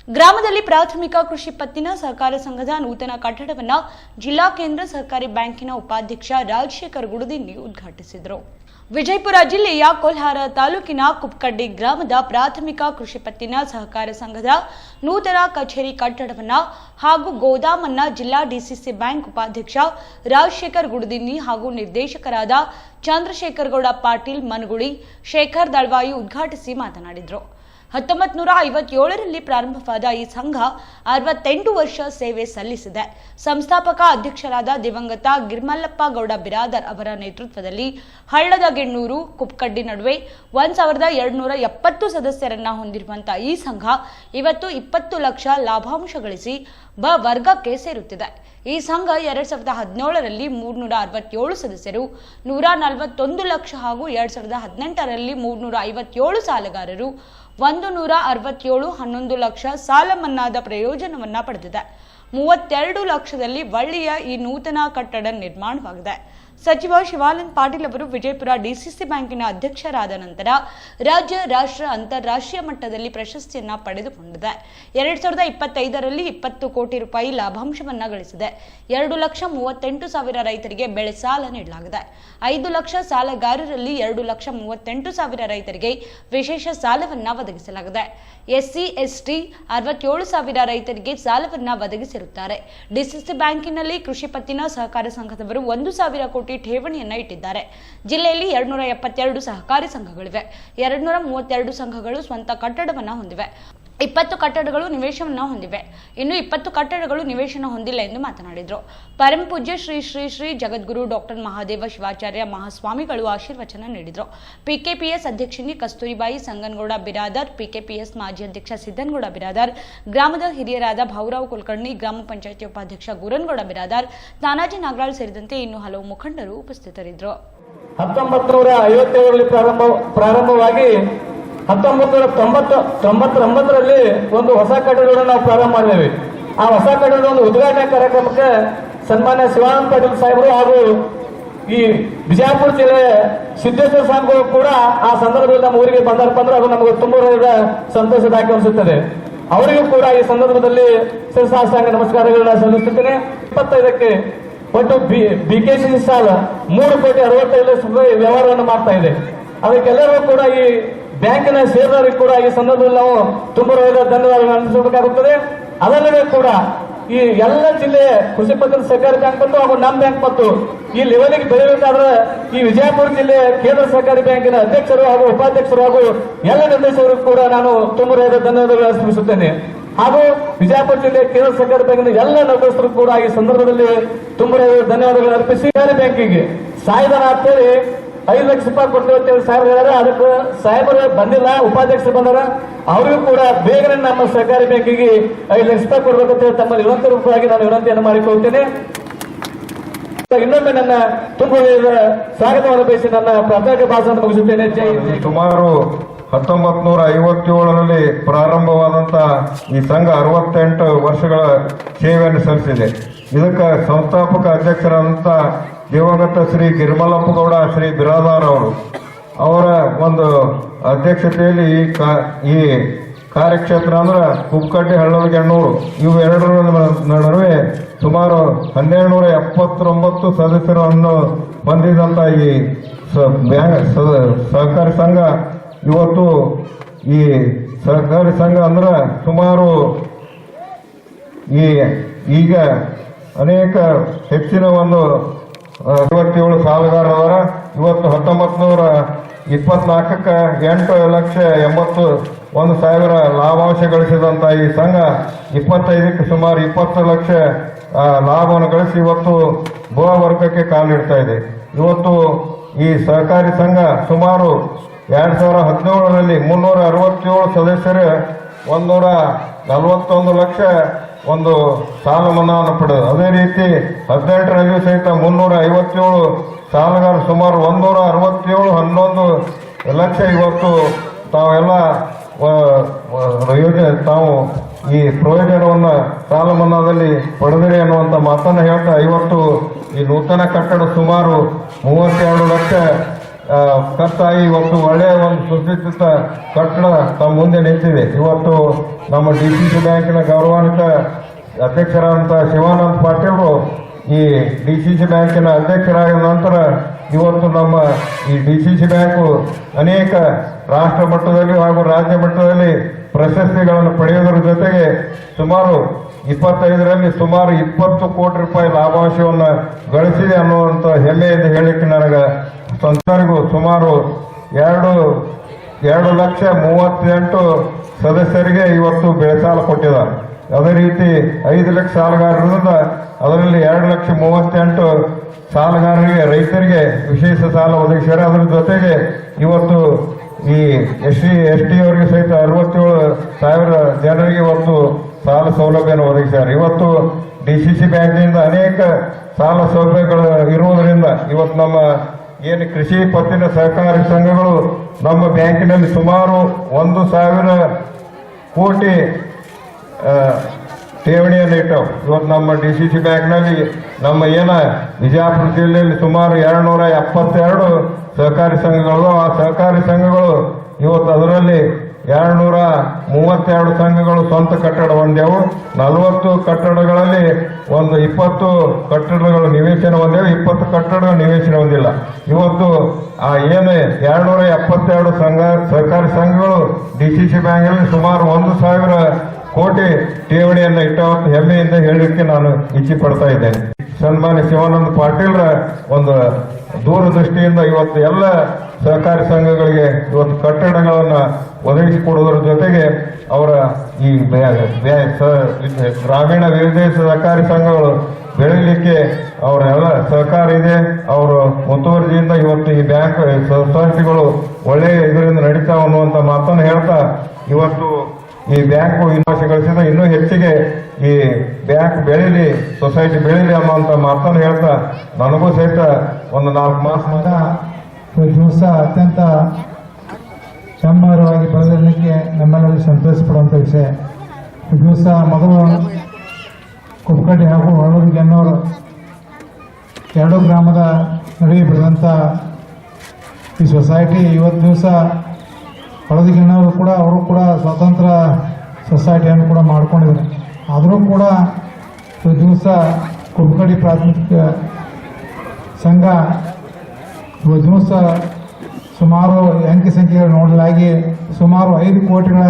ಗ್ರಾಮದಲ್ಲಿ ಪ್ರಾಥಮಿಕ ಕೃಷಿ ಪತ್ತಿನ ಸಹಕಾರ ಸಂಘದ ನೂತನ ಕಟ್ಟಡವನ್ನು ಜಿಲ್ಲಾ ಕೇಂದ್ರ ಸಹಕಾರಿ ಬ್ಯಾಂಕಿನ ಉಪಾಧ್ಯಕ್ಷ ರಾಜಶೇಖರ್ ಗುಡದಿನ್ನಿ ಉದ್ಘಾಟಿಸಿದರು. ವಿಜಯಪುರ ಜಿಲ್ಲೆಯ ಕೊಲ್ಹಾರ ತಾಲೂಕಿನ ಕುಪ್ಪಕಡ್ಡಿ ಗ್ರಾಮದ ಪ್ರಾಥಮಿಕ ಕೃಷಿ ಪತ್ತಿನ ಸಹಕಾರ ಸಂಘದ ನೂತನ ಕಚೇರಿ ಕಟ್ಟಡವನ್ನು ಹಾಗೂ ಗೋದಾಮನ್ನ ಜಿಲ್ಲಾ ಡಿಸಿಸಿ ಬ್ಯಾಂಕ್ ಉಪಾಧ್ಯಕ್ಷ ರಾಜಶೇಖರ್ ಗುಡದಿನ್ನಿ ಹಾಗೂ ನಿರ್ದೇಶಕರಾದ ಚಂದ್ರಶೇಖರ್ ಗೌಡ ಪಾಟೀಲ್ ಮನಗುಳಿ, ಶೇಖರ್ ದಳವಾಯಿ ಉದ್ಘಾಟಿಸಿ ಮಾತನಾಡಿದರು. 1957ರಲ್ಲಿ ಪ್ರಾರಂಭವಾದ ಈ ಸಂಘ 68 ವರ್ಷ ಸೇವೆ ಸಲ್ಲಿಸಿದೆ. ಸಂಸ್ಥಾಪಕ ಅಧ್ಯಕ್ಷರಾದ ದಿವಂಗತ ಗಿರ್ಮಲ್ಲಪ್ಪ ಗೌಡ ಬಿರಾದರ್ ಅವರ ನೇತೃತ್ವದಲ್ಲಿ ಹಳ್ಳದ ಗೆಣ್ಣೂರು ಕುಪ್ಪಕಡ್ಡಿ ನಡುವೆ 1270 ಸದಸ್ಯರನ್ನ ಹೊಂದಿರುವಂತಹ ಈ ಸಂಘ ಇವತ್ತು 20 ಲಕ್ಷ ಲಾಭಾಂಶ ಗಳಿಸಿ ಬ ವರ್ಗಕ್ಕೆ ಸೇರುತ್ತಿದೆ. ಈ ಸಂಘ 2017ರಲ್ಲಿ 367 ಸದಸ್ಯರು, 141 ಲಕ್ಷ ಹಾಗೂ 2018ರಲ್ಲಿ 357 ಸಾಲಗಾರರು, 167 11 ಲಕ್ಷ ಸಾಲ ಮನ್ನಾದ ಪ್ರಯೋಜನವನ್ನ ಪಡೆದಿದೆ. 32 ಲಕ್ಷದಲ್ಲಿ ಒಳ್ಳೆಯ ಈ ನೂತನ ಕಟ್ಟಡ ನಿರ್ಮಾಣವಾಗಿದೆ. ಸಚಿವ ಶಿವಾನಂದ ಪಾಟೀಲ್ ಅವರು ವಿಜಯಪುರ ಡಿಸಿಸಿ ಬ್ಯಾಂಕಿನ ಅಧ್ಯಕ್ಷರಾದ ನಂತರ ರಾಜ್ಯ, ರಾಷ್ಟ್ರ, ಅಂತಾರಾಷ್ಟ್ರೀಯ ಮಟ್ಟದಲ್ಲಿ ಪ್ರಶಸ್ತಿಯನ್ನ ಪಡೆದುಕೊಂಡಿದೆ. 2025ರಲ್ಲಿ 20 ಕೋಟಿ ರೂಪಾಯಿ ಲಾಭಾಂಶವನ್ನ ಗಳಿಸಿದೆ. 2,38,000 ರೈತರಿಗೆ ಬೆಳೆ ಸಾಲ ನೀಡಲಾಗಿದೆ. 5 ಲಕ್ಷ ಸಾಲಗಾರರಲ್ಲಿ 2,38,000 ರೈತರಿಗೆ ವಿಶೇಷ ಸಾಲವನ್ನ ಒದಗಿಸಲಾಗಿದೆ. ಎಸ್ಸಿ, ಎಸ್ಟಿ 67,000 ರೈತರಿಗೆ ಸಾಲವನ್ನ ಒದಗಿಸಿರುತ್ತಾರೆ. ಡಿಸಿಸಿ ಬ್ಯಾಂಕಿನಲ್ಲಿ ಕೃಷಿ ಪತ್ತಿನ ಸಹಕಾರ ಸಂಘದವರು 1,000 ಕೋಟಿ ಠೇವಣಿಯನ್ನ ಇಟ್ಟಿದ್ದಾರೆ. ಜಿಲ್ಲೆಯಲ್ಲಿ 272 ಸಹಕಾರಿ ಸಂಘಗಳಿವೆ. 232 ಸಂಘಗಳು ಸ್ವಂತ ಕಟ್ಟಡವನ್ನ ಹೊಂದಿವೆ. 20 ಕಟ್ಟಡಗಳು ನಿವೇಶನವನ್ನ ಹೊಂದಿವೆ. ಇನ್ನು 20 ಕಟ್ಟಡಗಳು ನಿವೇಶನ ಹೊಂದಿಲ್ಲ ಎಂದು ಮಾತನಾಡಿದರು. ಪರಮ ಪೂಜ್ಯ ಶ್ರೀ ಶ್ರೀ ಶ್ರೀ ಜಗದ್ಗುರು ಡಾಕ್ಟರ್ ಮಹಾದೇವ ಶಿವಾಚಾರ್ಯ ಮಹಾಸ್ವಾಮಿಗಳು ಆಶೀರ್ವಚನ ನೀಡಿದರು. ಪಿಕೆಪಿಎಸ್ ಅಧ್ಯಕ್ಷಿನಿ ಕಸ್ತೂರಿಬಾಯಿ ಸಂಗನಗೌಡ ಬಿರಾದರ್, ಪಿಕೆಪಿಎಸ್ ಮಾಜಿ ಅಧ್ಯಕ್ಷ ಸಿದ್ದನಗೌಡ ಬಿರಾದರ್, ಗ್ರಾಮದ ಹಿರಿಯರಾದ ಭಾವರಾವ್ ಕುಲಕರ್ಣಿ, ಗ್ರಾಮ ಪಂಚಾಯಿತಿ ಉಪಾಧ್ಯಕ್ಷ ಗುರನಗೌಡ ಬಿರಾದರ್, ತಾನಾಜಿ ನಾಗರಾಳ್ ಸೇರಿದಂತೆ ಇನ್ನು ಹಲವು ಮುಖಂಡರು ಉಪಸ್ಥಿತರಿದ್ದರು. 1957ರಲ್ಲಿ ಪ್ರಾರಂಭವಾಗಿ 1999ರಲ್ಲಿ ಒಂದು ಹೊಸ ಕಟ್ಟಡವನ್ನು ನಾವು ಪ್ರಾರಂಭ ಮಾಡಿದ್ದೇವೆ. ಆ ಹೊಸ ಕಟ್ಟಡದ ಒಂದು ಉದ್ಘಾಟನಾ ಕಾರ್ಯಕ್ರಮಕ್ಕೆ ಸನ್ಮಾನ್ಯ ಶಿವಾನಂದ ಪಾಟೀಲ್ ಸಾಹೇಬರು ಹಾಗೂ ಈ ಬಿಜಾಪುರ ಜಿಲ್ಲೆಯ ಸಿದ್ದೇಶ್ವರ ಸ್ವಾಮಿಗಳು ಕೂಡ ಆ ಸಂದರ್ಭದಲ್ಲಿ ನಮ್ಮ ಊರಿಗೆ ಬಂದಾರಪ್ಪ ಅಂದ್ರೆ ಅದು ನಮಗೆ ತುಂಬ ಸಂತೋಷದಾಯಕ ಅನಿಸುತ್ತದೆ. ಅವರಿಗೂ ಕೂಡ ಈ ಸಂದರ್ಭದಲ್ಲಿ ಶಿರಸಾಷ್ಟಾಂಗ ನಮಸ್ಕಾರಗಳನ್ನ ಸಲ್ಲಿಸುತ್ತೇನೆ. 25ಕ್ಕೆ ಒಟ್ಟು ಬಿಕೆಸಿ ಸಾಲ 3,65 ಲಕ್ಷ ರೂಪಾಯಿ ವ್ಯವಹಾರವನ್ನು ಮಾಡ್ತಾ ಇದೆ. ಅದಕ್ಕೆಲ್ಲರೂ ಕೂಡ ಈ ಬ್ಯಾಂಕಿನ ಷೇರುದಾರರಿಗೆ ಕೂಡ ಈ ಸಂದರ್ಭದಲ್ಲಿ ನಾವು ತುಂಬಾ ಧನ್ಯವಾದಗಳನ್ನು ಅರ್ಪಿಸಬೇಕಾಗುತ್ತದೆ. ಅದಲ್ಲದೆ ಕೂಡ ಈ ಎಲ್ಲ ಜಿಲ್ಲೆಯ ಕೃಷಿ ಪತ್ತಿನ ಸಹಕಾರಿ ಬ್ಯಾಂಕ್ ಮತ್ತು ಹಾಗೂ ನಮ್ಮ ಬ್ಯಾಂಕ್ ಮತ್ತು ಈ ಲೆವೆಲ್ಗೆ ಬೆಳೆಯಬೇಕಾದ್ರೆ ಈ ವಿಜಯಪುರ ಜಿಲ್ಲೆಯ ಕೇಂದ್ರ ಸಹಕಾರಿ ಬ್ಯಾಂಕಿನ ಅಧ್ಯಕ್ಷರು ಹಾಗೂ ಉಪಾಧ್ಯಕ್ಷರು ಹಾಗೂ ಎಲ್ಲ ನಿರ್ದೇಶಕರು ಕೂಡ ನಾನು ತುಂಬಾ ಧನ್ಯವಾದಗಳನ್ನು ಅರ್ಪಿಸುತ್ತೇನೆ. ಹಾಗೂ ವಿಜಯಪುರ ಜಿಲ್ಲೆಯ ಕೇಂದ್ರ ಸಹಕಾರಿ ಬ್ಯಾಂಕಿನ ಎಲ್ಲ ನೌಕರರು ಕೂಡ ಈ ಸಂದರ್ಭದಲ್ಲಿ ತುಂಬಾ ಧನ್ಯವಾದಗಳನ್ನು ಅರ್ಪಿಸಿ ಸಹಕಾರಿ ಬ್ಯಾಂಕಿಗೆ ಸಾಯಧನ ಅಂತೇಳಿ 5 ಲಕ್ಷ ರೂಪಾಯಿ ಕೊಡ್ತೇವೆ ಅಂತ ಸಾಹೇಬರು ಹೇಳಿದ್ರೆ ಅದಕ್ಕೆ ಸಾಹೇಬರು ಬಂದಿಲ್ಲ, ಉಪಾಧ್ಯಕ್ಷರು ಬಂದಾರ. ಅವರಿಗೂ ಕೂಡ ಬೇಗನೆ ನಮ್ಮ ಸಹಕಾರಿ ಬ್ಯಾಂಕಿಗೆ 5 ಲಕ್ಷ ರೂಪಾಯಿ ಕೊಡ್ಬೇಕಂತ ತಮ್ಮಲ್ಲಿ ವಿನಂತಿ ನಾನು ವಿನಂತಿಯನ್ನು ಮಾಡಿಕೊಳ್ತೇನೆ. ಇನ್ನೊಮ್ಮೆ ನನ್ನ ತುಂಬ ಸ್ವಾಗತವನ್ನು ಬಯಸಿ ನನ್ನ ಪ್ರಾಥಮಿಕ ಭಾಷಣ ಮುಗಿಸುತ್ತೇನೆ. ಸುಮಾರು 1957ರಲ್ಲಿ ಪ್ರಾರಂಭವಾದಂತ ಈ ಸಂಘ 68 ವರ್ಷಗಳ ಸೇವೆಯನ್ನು ಸಲ್ಲಿಸಿದೆ. ಇದಕ್ಕೆ ಸಂಸ್ಥಾಪಕ ಅಧ್ಯಕ್ಷರಾದಂಥ ದಿವಂಗತ ಶ್ರೀ ಗಿರ್ಮಲ್ಲಪ್ಪ ಗೌಡ ಶ್ರೀ ಬಿರಾದಾರ್ ಅವರ ಒಂದು ಅಧ್ಯಕ್ಷತೆಯಲ್ಲಿ ಈ ಕಾರ್ಯಕ್ಷೇತ್ರ ಅಂದ್ರೆ ಕುಪ್ಪಕಡ್ಡಿ, ಹಳ್ಳದ ಗೆಣ್ಣೂರು ಇವು ಎರಡರ ನಡುವೆ ಸುಮಾರು 1279 ಸದಸ್ಯರನ್ನು ಹೊಂದಿದಂತ ಈ ಸಹಕಾರಿ ಸಂಘ ಇವತ್ತು ಈ ಸಹಕಾರಿ ಸಂಘ ಅಂದ್ರೆ ಸುಮಾರು ಈಗ ಅನೇಕ ಹೆಚ್ಚಿನ ಒಂದು 57 ಸಾಲಗಾರರ ಇವತ್ತು 1924ಕ್ಕೆ 8,81,000 ಲಾಭಾಂಶ ಗಳಿಸಿದಂತ ಈ ಸಂಘ 25ಕ್ಕೆ ಸುಮಾರು 20 ಲಕ್ಷ ಲಾಭವನ್ನು ಗಳಿಸಿ ಇವತ್ತು ಬ ವರ್ಗಕ್ಕೆ ಕಾಲಿಡ್ತಾ ಇದೆ. ಇವತ್ತು ಈ ಸಹಕಾರಿ ಸಂಘ ಸುಮಾರು 2017ರಲ್ಲಿ 367 ಸದಸ್ಯರು 141 ಲಕ್ಷ ಒಂದು ಸಾಲ ಮನ್ನಾವನ್ನು ಪಡೆದು, ಅದೇ ರೀತಿ 18ರಲ್ಲಿಯೂ ಸಹಿತ 357 ಸಾಲಗಾರ ಸುಮಾರು 167 11 ಲಕ್ಷ ಇವತ್ತು ತಾವೆಲ್ಲ ಯೋಜನೆ ತಾವು ಈ ಪ್ರಯೋಜನವನ್ನು ಸಾಲ ಮನ್ನಾದಲ್ಲಿ ಪಡೆದಿರಿ ಅನ್ನುವಂಥ ಮಾತನ್ನು ಹೇಳ್ತಾ ಇವತ್ತು ಈ ನೂತನ ಕಟ್ಟಡ ಸುಮಾರು 32 ಲಕ್ಷ ಖರ್ಚಾಗಿ ಇವತ್ತು ಒಳ್ಳೆಯ ಒಂದು ಸುಸಜ್ಜಿತ ಕಟ್ಟಡ ತಮ್ಮ ಮುಂದೆ ನಿಂತಿದೆ. ಇವತ್ತು ನಮ್ಮ DCC ಬ್ಯಾಂಕಿನ ಗೌರವಾನ್ವಿತ ಅಧ್ಯಕ್ಷರಾದಂಥ ಶಿವಾನಂದ ಪಾಟೀಲ್ರು ಈ DCC ಬ್ಯಾಂಕಿನ ಅಧ್ಯಕ್ಷರಾದ ನಂತರ ಇವತ್ತು ನಮ್ಮ ಈ DCC ಬ್ಯಾಂಕು ಅನೇಕ ರಾಷ್ಟ್ರ ಮಟ್ಟದಲ್ಲಿ ಹಾಗೂ ರಾಜ್ಯ ಮಟ್ಟದಲ್ಲಿ ಪ್ರಶಸ್ತಿಗಳನ್ನು ಪಡೆಯುವುದರ ಜೊತೆಗೆ ಸುಮಾರು 25ರಲ್ಲಿ ಸುಮಾರು 20 ಕೋಟಿ ರೂಪಾಯಿ ಲಾಭಾಂಶವನ್ನು ಗಳಿಸಿದೆ ಅನ್ನುವಂಥ ಹೆಮ್ಮೆಯಿಂದ ಹೇಳಿಕ್ಕೆ ನನಗೆ ಸಂಸ್ಥರಿಗೂ ಸುಮಾರು 2,38,000 ಸದಸ್ಯರಿಗೆ ಇವತ್ತು ಬೆಳೆಸಾಲ ಕೊಟ್ಟಿದ್ದಾರೆ. ಅದೇ ರೀತಿ 5 ಲಕ್ಷ ಸಾಲಗಾರರಿಂದ ಅದರಲ್ಲಿ 2,38,000 ಸಾಲಗಾರರಿಗೆ ರೈತರಿಗೆ ವಿಶೇಷ ಸಾಲ ಒದಗಿಸಿದ್ದಾರೆ. ಅದರ ಜೊತೆಗೆ ಇವತ್ತು ಈ SC/ST ಅವರಿಗೆ ಸಹಿತ 67,000 ಜನರಿಗೆ ಇವತ್ತು ಸಾಲ ಸೌಲಭ್ಯವನ್ನು ಒದಗಿಸಿದ್ದಾರೆ. ಇವತ್ತು DCC ಬ್ಯಾಂಕಿನಿಂದ ಅನೇಕ ಸಾಲ ಸೌಲಭ್ಯಗಳು ಇರುವುದರಿಂದ ಇವತ್ತು ನಮ್ಮ ಏನು ಕೃಷಿ ಪತ್ತಿನ ಸಹಕಾರಿ ಸಂಘಗಳು ನಮ್ಮ ಬ್ಯಾಂಕಿನಲ್ಲಿ ಸುಮಾರು 1,000 ಕೋಟಿ ಠೇವಣಿಯನ್ನು ಇಟ್ಟವು. ಇವತ್ತು ನಮ್ಮ DCC ಬ್ಯಾಂಕ್ನಲ್ಲಿ ನಮ್ಮ ವಿಜಯಪುರ ಜಿಲ್ಲೆಯಲ್ಲಿ ಸುಮಾರು 272 ಸಹಕಾರಿ ಸಂಘಗಳು. ಆ ಸಹಕಾರಿ ಸಂಘಗಳು ಇವತ್ತು ಅದರಲ್ಲಿ 232 ಸಂಘಗಳು ಸ್ವಂತ ಕಟ್ಟಡ ಹೊಂದೆವು. 40 ಕಟ್ಟಡಗಳಲ್ಲಿ ಒಂದು 20 ಕಟ್ಟಡಗಳು ನಿವೇಶನ ಹೊಂದೆವು, 20 ಕಟ್ಟಡಗಳು ನಿವೇಶನ ಹೊಂದಿಲ್ಲ. ಇವತ್ತು ಆ 272 ಸಹಕಾರಿ ಸಂಘಗಳು DCC ಬ್ಯಾಂಕಲ್ಲಿ ಸುಮಾರು 1,000 ಕೋಟಿ ಠೇವಣಿಯನ್ನು ಇಟ್ಟವತ್ತು ಹೆಮ್ಮೆಯಿಂದ ಹೇಳಲಿಕ್ಕೆ ನಾನು ಇಚ್ಛೆ ಪಡ್ತಾ ಇದ್ದೇನೆ. ಸನ್ಮಾನ್ಯ ಶಿವಾನಂದ ಪಾಟೀಲ್ರ ಒಂದು ದೂರದೃಷ್ಟಿಯಿಂದ ಇವತ್ತು ಎಲ್ಲ ಸಹಕಾರಿ ಸಂಘಗಳಿಗೆ ಇವತ್ತು ಕಟ್ಟಡಗಳನ್ನು ಒದಗಿಸಿಕೊಡುವುದರ ಜೊತೆಗೆ ಅವರ ಈ ಗ್ರಾಮೀಣ ವಿವಿಧ ಸಹಕಾರಿ ಸಂಘಗಳು ಬೆಳೀಲಿಕ್ಕೆ ಅವರೆಲ್ಲ ಸಹಕಾರ ಇದೆ. ಅವರು ಮುತುವರ್ಜಿಯಿಂದ ಇವತ್ತು ಈ ಬ್ಯಾಂಕ್ ಸೊಸೈಟಿಗಳು ಒಳ್ಳೆಯ ಇದರಿಂದ ನಡೀತಾವ ಅನ್ನುವಂಥ ಮಾತನ್ನು ಹೇಳ್ತಾ ಇವತ್ತು ಈ ಬ್ಯಾಂಕು ಗಳಿಸಿದ ಇನ್ನೂ ಹೆಚ್ಚಿಗೆ ಈ ಬ್ಯಾಂಕ್ ಬೆಳೀಲಿ, ಸೊಸೈಟಿ ಬೆಳೀಲಿ ಅನ್ನುವಂಥ ಮಾತನ್ನು ಹೇಳ್ತಾ ನನಗೂ ಸಹಿತ ಒಂದು 4 ಮಾಸ ದಿವಸ ಅತ್ಯಂತ ಕ್ಷಮರವಾಗಿ ಬೆಳೆದಲಿಕ್ಕೆ ನಮ್ಮೆಲ್ಲರಿಗೂ ಸಂತೋಷ ಪಡುವಂಥ ವಿಷಯ. ಈ ದಿವಸ ಮೊದಲು ಕುಪ್ಪಕಡ್ಡಿ ಹಾಗೂ ಹೊಳಲೂರು ಎನ್ನೋರು 2 ಗ್ರಾಮದ ನಡುವೆ ಬೆಳೆದಂಥ ಈ ಸೊಸೈಟಿ ಇವತ್ತು ದಿವಸ ಹೊಳದಿಗೆಣ್ಣವರು ಕೂಡ ಅವರು ಕೂಡ ಸ್ವತಂತ್ರ ಸೊಸೈಟಿಯನ್ನು ಕೂಡ ಮಾಡ್ಕೊಂಡಿದ್ದಾರೆ. ಆದರೂ ಕೂಡ ಈ ದಿವಸ ಕುಪ್ಪಕಡ್ಡಿ ಪ್ರಾಥಮಿಕ ಸಂಘ ಇವತ್ತು ದಿವಸ ಸುಮಾರು ಅಂಕಿ ಸಂಖ್ಯೆಗಳು ನೋಡಲಾಗಿ ಸುಮಾರು 5 ಕೋಟಿಗಳ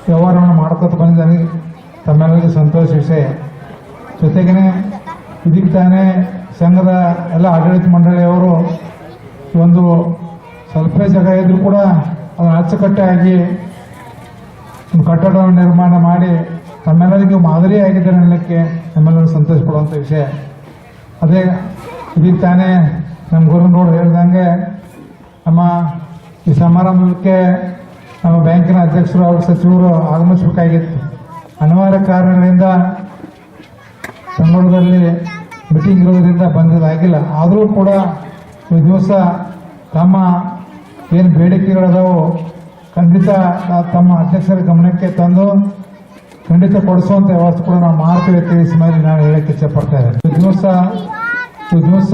ವ್ಯವಹಾರವನ್ನು ಮಾಡ್ಕೊತ ಬಂದಿದ್ದಾರೆ. ತಮ್ಮೆಲ್ಲರಿಗೂ ಸಂತೋಷ ವಿಷಯ. ಜೊತೆಗೇ ಇದಕ್ಕೆ ತಾನೇ ಸಂಘದ ಎಲ್ಲ ಆಡಳಿತ ಮಂಡಳಿಯವರು ಒಂದು ಸ್ವಲ್ಪ ಜಾಗ ಇದ್ರೂ ಕೂಡ ಅದನ್ನು ಅಚ್ಚುಕಟ್ಟಾಗಿ ಒಂದು ಕಟ್ಟಡವನ್ನು ನಿರ್ಮಾಣ ಮಾಡಿ ತಮ್ಮೆಲ್ಲರಿಗೂ ಮಾದರಿಯಾಗಿದ್ದಾರೆ ಅನ್ನಲಿಕ್ಕೆ ನಮ್ಮೆಲ್ಲರೂ ಸಂತೋಷ ಪಡುವಂಥ ವಿಷಯ. ಅದೇ ಇದಕ್ಕೆ ತಾನೇ ನಮ್ಮ ಗುರುನೋಡು ಹೇಳ್ದಂಗೆ ನಮ್ಮ ಈ ಸಮಾರಂಭಕ್ಕೆ ನಮ್ಮ ಬ್ಯಾಂಕಿನ ಅಧ್ಯಕ್ಷರು ಹಾಗೂ ಸಚಿವರು ಆಗಮಿಸಬೇಕಾಗಿತ್ತು. ಅನಿವಾರ್ಯ ಕಾರಣಗಳಿಂದ ಬೆಂಗಳೂರಲ್ಲಿ ಮೀಟಿಂಗ್ ಇರೋದ್ರಿಂದ ಬಂದಿದ್ದಾಗಿಲ್ಲ. ಆದರೂ ಕೂಡ ಈ ದಿವಸ ತಮ್ಮ ಏನು ಬೇಡಿಕೆಗಳದಾವು ಖಂಡಿತ ತಮ್ಮ ಅಧ್ಯಕ್ಷರ ಗಮನಕ್ಕೆ ತಂದು ಖಂಡಿತ ಕೊಡಿಸುವಂಥ ವ್ಯವಸ್ಥೆ ಕೂಡ ನಾವು ಮಾಡ್ತೀವಿ ತಿಳಿಸಿ ಮೇಲೆ ನಾನು ಹೇಳಕ್ಕೆ ಇಚ್ಛೆಪಡ್ತಾ ಇದ್ದೇನೆ. ಈ ದಿವಸ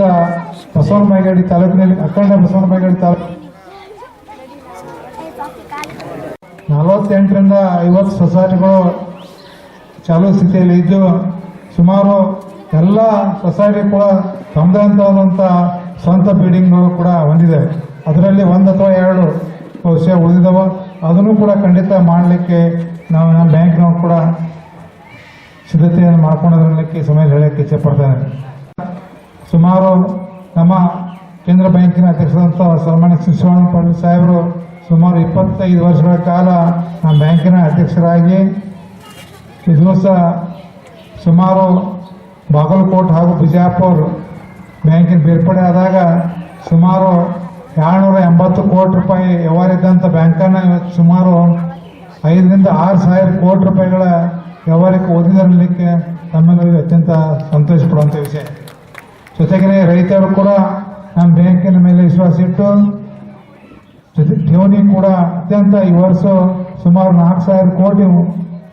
ಬಸವನಬಾಗೇವಾಡಿ ತಾಲೂಕಿನಲ್ಲಿ ಅಖಂಡ ಬಸವನಬಾಗೇವಾಡಿ ತಾಲೂಕು 48ರಿಂದ 50 ಸೊಸೈಟಿಗಳು ಚಾಲೂ ಸ್ಥಿತಿಯಲ್ಲಿ ಇದ್ದು ಸುಮಾರು ಎಲ್ಲ ಸೊಸೈಟಿ ಕೂಡ ತಮ್ಮದಂತಾದಂಥ ಸ್ವಂತ ಬಿಲ್ಡಿಂಗ್ಗಳು ಕೂಡ ಹೊಂದಿದೆ. ಅದರಲ್ಲಿ 1 ಅಥವಾ 2 ವಿಷಯ ಉಳಿದಿದ್ದಾವ. ಅದನ್ನು ಕೂಡ ಖಂಡಿತ ಮಾಡಲಿಕ್ಕೆ ನಾವು ನಮ್ಮ ಬ್ಯಾಂಕ್ನವ್ರು ಕೂಡ ಸಿದ್ಧತೆಯನ್ನು ಮಾಡ್ಕೊಂಡಿರಲಿಕ್ಕೆ ಸಮಯ ಹೇಳಕ್ಕೆ ಇಚ್ಛೆ ಪಡ್ತೇನೆ. ಸುಮಾರು ನಮ್ಮ ಕೇಂದ್ರ ಬ್ಯಾಂಕಿನ ಅಧ್ಯಕ್ಷರಾದಂಥ ಸನ್ಮಾನ್ಯ ಶಿವಾನಂದ ಪಾಟೀಲ್ ಸಾಹೇಬರು ಸುಮಾರು 25 ವರ್ಷಗಳ ಕಾಲ ನಮ್ಮ ಬ್ಯಾಂಕಿನ ಅಧ್ಯಕ್ಷರಾಗಿ ಈ ದಿವಸ ಸುಮಾರು ಬಾಗಲಕೋಟೆ ಹಾಗೂ ಬಿಜಾಪುರ ಬ್ಯಾಂಕಿನ ಬೇರ್ಪಡೆ ಆದಾಗ ಸುಮಾರು 280 ಕೋಟಿ ರೂಪಾಯಿ ವ್ಯವಹಾರ ಇದ್ದಂಥ ಬ್ಯಾಂಕನ್ನು ಇವತ್ತು ಸುಮಾರು 5ರಿಂದ 6 ಸಾವಿರ ಕೋಟಿ ರೂಪಾಯಿಗಳ ವ್ಯವಹಾರಕ್ಕೆ ಓದಿದರಲಿಕ್ಕೆ ತಮ್ಮೆಲ್ಲರಿಗೂ ಅತ್ಯಂತ ಸಂತೋಷ ಪಡುವಂಥ ವಿಷಯ. ಜೊತೆಗೆ ರೈತರು ಕೂಡ ನಮ್ಮ ಬ್ಯಾಂಕಿನ ಮೇಲೆ ವಿಶ್ವಾಸ ಇಟ್ಟು ಠೇವಣಿ ಕೂಡ ಅತ್ಯಂತ ಈ ವರ್ಷ ಸುಮಾರು 4,000 ಕೋಟಿ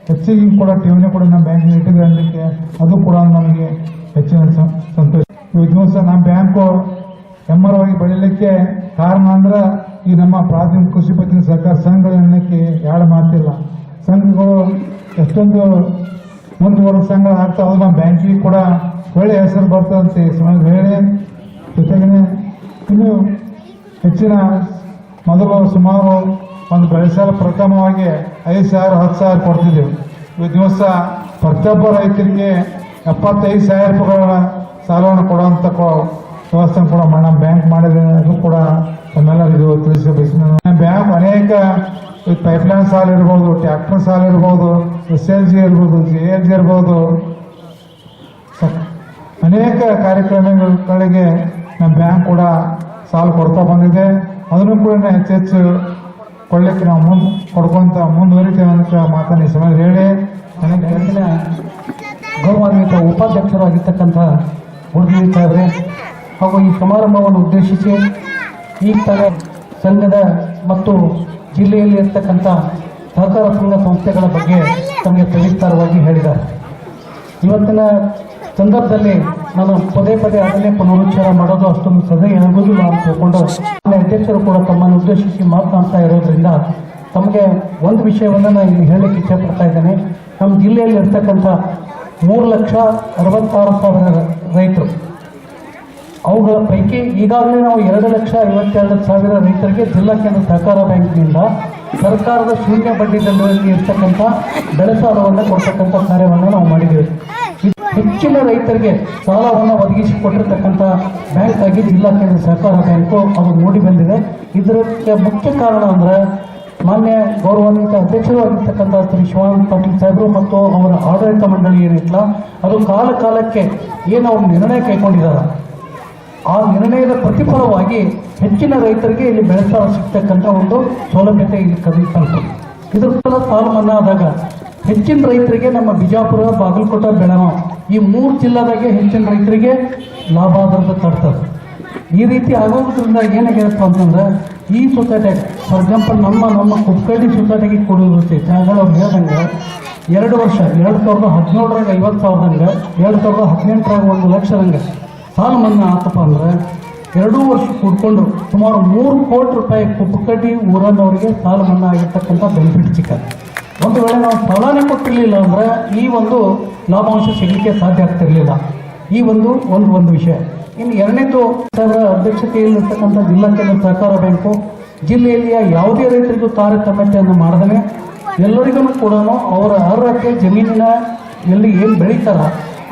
ಹೆಚ್ಚಿಗೆ ಕೂಡ ಠೇವಣಿ ಕೂಡ ನಮ್ಮ ಬ್ಯಾಂಕಿಗೆ ಇಟ್ಟಿದ್ದಕ್ಕೆ ಅದು ಕೂಡ ನಮಗೆ ಹೆಚ್ಚಿನ ಸಂತೋಷ. ಈ ದಿವಸ ನಮ್ಮ ಬ್ಯಾಂಕು ಹೆಮ್ಮರವಾಗಿ ಬೆಳೀಲಿಕ್ಕೆ ಕಾರಣ ಅಂದ್ರೆ ಈ ನಮ್ಮ ಪ್ರಾಥಮಿಕ ಕೃಷಿ ಪತ್ತಿನ ಸಹಕಾರ ಸಂಘಗಳು ಅನ್ನಕ್ಕೆ ಎರಡು ಮಾತಿಲ್ಲ. ಸಂಘಗಳು ಎಷ್ಟೊಂದು ಮುಂದುವರೆದ ಸಂಘ ಆಗ್ತಾವ, ನಮ್ಮ ಬ್ಯಾಂಕಿಗೆ ಕೂಡ ಒಳ್ಳೆ ಹೆಸರು ಬರ್ತದಂತೆ ಹೇಳಿ, ಜೊತೆಗೆ ಇನ್ನು ಹೆಚ್ಚಿನ ಮೊದಲು ಸುಮಾರು ಒಂದು ಬೆಳೆಸಲು ಪ್ರಥಮವಾಗಿ 5,000 10,000 ಕೊಡ್ತಿದ್ದೆವು. ಈ ದಿವಸ ಪ್ರತಿಯೊಬ್ಬ ರೈತರಿಗೆ 75,000 ರೂಪಾಯಿಗಳ ಸಾಲವನ್ನು ಕೊಡುವಂಥ ವ್ಯವಸ್ಥೆ ಕೂಡ ನಮ್ಮ ಬ್ಯಾಂಕ್ ಮಾಡಿದೆ. ಅದು ಕೂಡ ತಮ್ಮೆಲ್ಲರಿಗೂ ತಿಳಿಸಬೇಕು. ಬ್ಯಾಂಕ್ ಅನೇಕ ಪೈಪ್ಲೈನ್ ಸಾಲ ಇರ್ಬೋದು, ಟ್ರ್ಯಾಕ್ಟರ್ ಸಾಲ ಇರ್ಬೋದು, SLG ಇರ್ಬೋದು, JLG ಇರ್ಬೋದು, ಅನೇಕ ಕಾರ್ಯಕ್ರಮಗಳಿಗೆ ನಮ್ಮ ಬ್ಯಾಂಕ್ ಕೂಡ ಸಾಲ ಕೊಡ್ತಾ ಬಂದಿದೆ. ಅದನ್ನು ಕೂಡ ಹೆಚ್ಚೆಚ್ಚು ಕೊಳ್ಳಿಕ್ಕೆ ನಾವು ಕೊಡ್ಕೊಂತ ಮುಂದುವರಿತೇವೆ ಅಂತ ಮಾತನ್ನು ಈ ಸಮಯ ಹೇಳಿ ನನಗೆ ಬ್ಯಾಂಕಿನ ಗೌರವಾನ್ವಿತ ಉಪಾಧ್ಯಕ್ಷರಾಗಿರ್ತಕ್ಕಂಥ ಗುರುಜಿ ಸಾಹೇಬ್ರೆ ಹಾಗೂ ಈ ಸಮಾರಂಭವನ್ನು ಉದ್ದೇಶಿಸಿ ಈ ತರ ಸಂಘದ ಮತ್ತು ಜಿಲ್ಲೆಯಲ್ಲಿ ಇರ್ತಕ್ಕಂಥ ಸಹಕಾರ ಸಂಘ ಸಂಸ್ಥೆಗಳ ಬಗ್ಗೆ ತಮಗೆ ಸವಿಸ್ತಾರವಾಗಿ ಹೇಳಿದ್ದಾರೆ. ಇವತ್ತಿನ ಸಂದರ್ಭದಲ್ಲಿ ನಾನು ಪದೇ ಪದೇ ಅದನ್ನೇ ಪುನರುಚ್ಚಾರ ಮಾಡೋದು ಅಷ್ಟೊಂದು ಸದಯ ಆಗುವುದಿಲ್ಲ ಅಂತ ತಿಳ್ಕೊಂಡು ಅಧ್ಯಕ್ಷರು ಕೂಡ ತಮ್ಮನ್ನು ಉದ್ದೇಶಿಸಿ ಮಾತನಾಡ್ತಾ ಇರೋದ್ರಿಂದ ತಮಗೆ ಒಂದು ವಿಷಯವನ್ನು ನಾನು ಇಲ್ಲಿ ಹೇಳಲಿಕ್ಕೆ ಇಚ್ಛೆ ಪಡ್ತಾ ಇದ್ದೇನೆ. ನಮ್ಮ ಜಿಲ್ಲೆಯಲ್ಲಿ ಇರ್ತಕ್ಕಂಥ 3,66,000 ರೈತರು, ಅವುಗಳ ಪೈಕಿ ಈಗಾಗಲೇ ನಾವು 2,52,000 ರೈತರಿಗೆ ಜಿಲ್ಲಾ ಕೇಂದ್ರ ಸಹಕಾರ ಬ್ಯಾಂಕ್ನಿಂದ ಸರ್ಕಾರದ ಶೂನ್ಯ ಬಡ್ಡಿ ದರದಲ್ಲಿ ಇರ್ತಕ್ಕಂಥ ಬೆಳೆ ಸಾಲವನ್ನು ಕೊಡ್ತಕ್ಕಂಥ ಕಾರ್ಯವನ್ನು ನಾವು ಮಾಡಿದ್ದೇವೆ. ಹೆಚ್ಚಿನ ರೈತರಿಗೆ ಸಾಲವನ್ನು ಒದಗಿಸಿಕೊಟ್ಟಿರ್ತಕ್ಕಂಥ ಬ್ಯಾಂಕ್ ಆಗಿ ಜಿಲ್ಲಾ ಕೇಂದ್ರ ಸಹಕಾರ ಬ್ಯಾಂಕು ಅದು ಮೂಡಿ ಬಂದಿದೆ. ಇದಕ್ಕೆ ಮುಖ್ಯ ಕಾರಣ ಅಂದ್ರೆ ಮಾನ್ಯ ಗೌರವಾನ್ವಿತ ಅಧ್ಯಕ್ಷರು ಆಗಿರ್ತಕ್ಕಂಥ ಶ್ರೀ ಶಿವಾನಂದ ಪಾಟೀಲ್ ಸಾಹೇಬರು ಮತ್ತು ಅವರ ಆಡಳಿತ ಮಂಡಳಿ ಏನಿತ್ತಲ್ಲ ಅದು ಕಾಲಕ್ಕೆ ಏನು ಅವರು ನಿರ್ಣಯ ಕೈಗೊಂಡಿದ್ದಾರೆ, ಆ ನಿರ್ಣಯದ ಪ್ರತಿಫಲವಾಗಿ ಹೆಚ್ಚಿನ ರೈತರಿಗೆ ಇಲ್ಲಿ ಬೆಳೆ ಸಾಲ ಸಿಗ್ತಕ್ಕಂಥ ಒಂದು ಸೌಲಭ್ಯತೆ ಇಲ್ಲಿ ಕಲಿತಂತು. ಇದರ ಫಲ ಸಾಲ ಮನ್ನಾ ಆದಾಗ ಹೆಚ್ಚಿನ ರೈತರಿಗೆ ನಮ್ಮ ಬಿಜಾಪುರ, ಬಾಗಲಕೋಟೆ, ಬೆಳಗಾವಿ ಈ 3 ಜಿಲ್ಲಾದಾಗೆ ಹೆಚ್ಚಿನ ರೈತರಿಗೆ ಲಾಭ ಆಧಾರದ ತಡ್ತದೆ. ಈ ರೀತಿ ಆಗೋದ್ರಿಂದ ಏನಾಗಿರುತ್ತೆ ಅಂತಂದ್ರೆ ಈ ಸೊಸೈಟಿ ಫಾರ್ ಎಕ್ಸಾಂಪಲ್ ನಮ್ಮ ಕುಕ್ಕಳ್ಳಿ ಸೊಸೈಟಿಗೆ ಕೊಡೋದು ಅವ್ರು ಹೇಳ್ದಂಗೆ 2 ವರ್ಷ 2017 50,000 2018 1 ಲಕ್ಷದಂಗೆ ಸಾಲ ಮನ್ನಾ ಆತಪ್ಪ ಅಂದ್ರೆ 2 ವರ್ಷ ಕೂಡ್ಕೊಂಡು ಸುಮಾರು 3 ಕೋಟಿ ರೂಪಾಯಿ ಕುಕ್ಕಟ್ಟಿ ಊರನ್ನವರಿಗೆ ಸಾಲ ಮನ್ನಾ ಆಗಿರ್ತಕ್ಕಂಥ ಬೆನಿಫಿಟ್ ಸಿಕ್ಕತ್ತೆ. ಒಂದು ವೇಳೆ ನಾವು ಸಾಲನೇ ಕೊಟ್ಟಿರಲಿಲ್ಲ ಅಂದ್ರೆ ಈ ಒಂದು ಲಾಭಾಂಶ ಸಿಗಲಿಕ್ಕೆ ಸಾಧ್ಯ ಆಗ್ತಿರ್ಲಿಲ್ಲ. ಈ ಒಂದು ವಿಷಯ. ಇನ್ನು ಎರಡನೇದು ಅಧ್ಯಕ್ಷತೆಯಲ್ಲಿರ್ತಕ್ಕಂಥ ಜಿಲ್ಲಾ ಕೇಂದ್ರ ಸಹಕಾರ ಬ್ಯಾಂಕು ಜಿಲ್ಲೆಯಲ್ಲಿಯ ಯಾವುದೇ ರೈತರಿಗೂ ತಾರತಮ್ಯತೆಯನ್ನು ಮಾಡದೇ ಎಲ್ಲರಿಗೂ ಕೂಡ ಅವರ ಅರ್ಹತೆ ಜಮೀನಿನ ಎಲ್ಲಿ ಏನು ಬೆಳೀತಾರ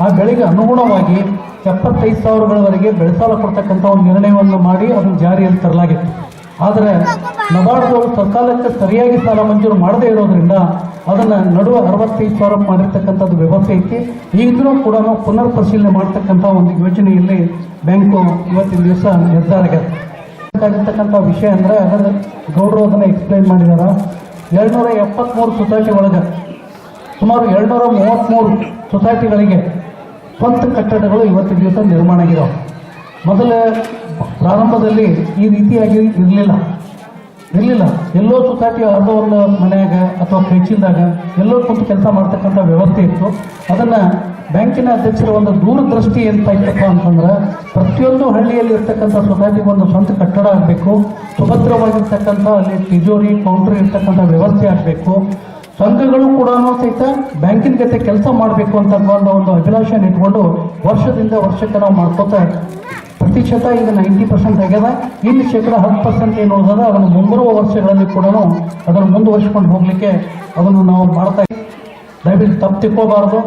ಆ ಬೆಳೆಗೆ ಅನುಗುಣವಾಗಿ 75,000 ಬೆಳೆ ಸಾಲ ಕೊಡ್ತಕ್ಕಂಥ ಒಂದು ನಿರ್ಣಯವನ್ನು ಮಾಡಿ ಅದನ್ನು ಜಾರಿಯಲ್ಲಿ ತರಲಾಗಿತ್ತು. ಆದರೆ ನಬಾರ್ಡ್ಗಳು ಸರ್ಕಾರಕ್ಕೆ ಸರಿಯಾಗಿ ಸಾಲ ಮಂಜೂರು ಮಾಡದೇ ಇರೋದ್ರಿಂದ ಅದನ್ನು ನಡುವೆ 65,000 ಮಾಡಿರ್ತಕ್ಕಂಥದ್ದು ವ್ಯವಸ್ಥೆ ಐತಿ. ಈಗಲೂ ಕೂಡ ನಾವು ಪುನರ್ ಪರಿಶೀಲನೆ ಮಾಡ್ತಕ್ಕಂಥ ಒಂದು ಯೋಜನೆಯಲ್ಲಿ ಬ್ಯಾಂಕು ಇವತ್ತಿನ ದಿವಸ ನಿರ್ಧಾರ ಆಗಿರ್ತಕ್ಕಂಥ ವಿಷಯ ಅಂದರೆ ಅದರ ಗೌರವ ಅದನ್ನು ಎಕ್ಸ್ಪ್ಲೈನ್ ಮಾಡಿದಾರ. 273 ಸೊಸೈಟಿ ಒಳಗೆ ಸುಮಾರು 233 ಸೊಸೈಟಿಗಳಿಗೆ ಸ್ವಂತ ಕಟ್ಟಡಗಳು ಇವತ್ತಿನ ದಿವಸ ನಿರ್ಮಾಣ ಆಗಿದ್ದಾವೆ. ಮೊದಲ ಪ್ರಾರಂಭದಲ್ಲಿ ಈ ರೀತಿಯಾಗಿ ಇರಲಿಲ್ಲ. ಎಲ್ಲೋ ಸೊಸೈಟಿ ಯಾವುದೋ ಒಂದು ಮನೆಯಾಗ ಅಥವಾ ಕೈಚಿಲ್ದಾಗ ಎಲ್ಲೋ ಕುಂತು ಕೆಲಸ ಮಾಡ್ತಕ್ಕಂಥ ವ್ಯವಸ್ಥೆ ಇತ್ತು. ಅದನ್ನು ಬ್ಯಾಂಕಿನ ಅಧ್ಯಕ್ಷರ ಒಂದು ದೂರದೃಷ್ಟಿ ಎಂತ ಇತ್ತಪ್ಪ ಅಂತಂದ್ರೆ ಪ್ರತಿಯೊಂದು ಹಳ್ಳಿಯಲ್ಲಿ ಇರ್ತಕ್ಕಂಥ ಸೊಸೈಟಿಗೆ ಒಂದು ಸ್ವಂತ ಕಟ್ಟಡ ಆಗಬೇಕು, ಸುಭದ್ರವಾಗಿರ್ತಕ್ಕಂಥ ಅಲ್ಲಿ ತಿಜೋರಿ ಕೌಂಟರ್ ಇರ್ತಕ್ಕಂಥ ವ್ಯವಸ್ಥೆ ಆಗಬೇಕು, ಸಂಘಗಳು ಕೂಡ ಸಹಿತ ಬ್ಯಾಂಕಿನ ಜೊತೆ ಕೆಲಸ ಮಾಡಬೇಕು ಅಂತ ಒಂದು ಅಭಿಲಾಷೆಯನ್ನು ಇಟ್ಕೊಂಡು ವರ್ಷದಿಂದ ವರ್ಷಕ್ಕೆ ನಾವು ಮಾಡ್ಕೋತಾ ಪ್ರತಿಶತ ಈಗ 90% ಆಗ್ಯದ. ಇನ್ನು ಶೇಕಡ 10% ಏನು ಹೋದ ಅದನ್ನು ಮುಂಬರುವ ವರ್ಷಗಳಲ್ಲಿ ಕೂಡ ಅದನ್ನು ಮುಂದುವರಿಸಿಕೊಂಡು ಹೋಗಲಿಕ್ಕೆ ಅದನ್ನು ನಾವು ಮಾಡ್ತಾ ಇದ್ದೀವಿ. ದಯವಿಟ್ಟು ತಪ್ಪು ತಿಳ್ಕೋಬಾರ್ದು.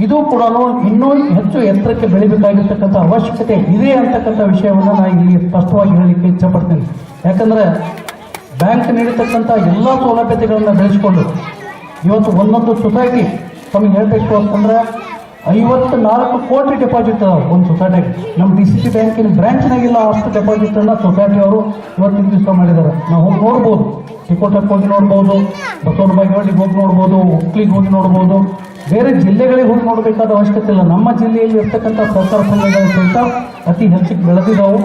ಇದು ಕೂಡ ಇನ್ನೂ ಹೆಚ್ಚು ಎತ್ತರಕ್ಕೆ ಬೆಳಿಬೇಕಾಗಿರ್ತಕ್ಕಂಥ ಅವಶ್ಯಕತೆ ಇದೆ ಅಂತಕ್ಕಂಥ ವಿಷಯವನ್ನು ನಾನು ಇಲ್ಲಿ ಸ್ಪಷ್ಟವಾಗಿ ಹೇಳಲಿಕ್ಕೆ ಇಚ್ಛಪಡ್ತೀನಿ. ಯಾಕಂದರೆ ಬ್ಯಾಂಕ್ ನೀಡತಕ್ಕಂಥ ಎಲ್ಲ ಸೌಲಭ್ಯತೆಗಳನ್ನು ಬೆಳೆಸಿಕೊಂಡು ಇವತ್ತು ಒಂದೊಂದು ಸೊಸೈಟಿ ತಮಗೆ ಹೇಳಬೇಕು ಅಂತಂದ್ರೆ 54 ಕೋಟಿ ಡೆಪಾಸಿಟ್ ಅದಾವೆ ಒಂದು ಸೊಸೈಟಿಗೆ. ನಮ್ಮ DCC ಬ್ಯಾಂಕಿನ ಬ್ರಾಂಚ್ನಾಗಿಲ್ಲ ಅಷ್ಟು ಡೆಪಾಸಿಟನ್ನು ಸೊಸೈಟಿಯವರು ಇವತ್ತಿನ ದಿವಸ ಮಾಡಿದ್ದಾರೆ. ನಾವು ಹೋಗಿ ನೋಡ್ಬೋದು, ಚಿಕ್ಕೋಟಕ್ಕೆ ಹೋಗಿ ನೋಡ್ಬೋದು, ಬಸವನ ಬಾಗೇವಾಡಿಗೆ ಹೋಗಿ ನೋಡ್ಬೋದು, ಹುಕ್ಲಿಗೆ ಹೋಗಿ ನೋಡ್ಬೋದು, ಬೇರೆ ಜಿಲ್ಲೆಗಳಿಗೆ ಹೋಗಿ ನೋಡಬೇಕಾದ ಅವಶ್ಯಕತೆ ಇಲ್ಲ. ನಮ್ಮ ಜಿಲ್ಲೆಯಲ್ಲಿ ಇರ್ತಕ್ಕಂಥ ಸಹಕಾರ ಸಂಘಗಳ ಸಹಿತ ಅತಿ ಹೆಚ್ಚಿಗೆ ಬೆಳೆದಿದ್ದಾವೆ.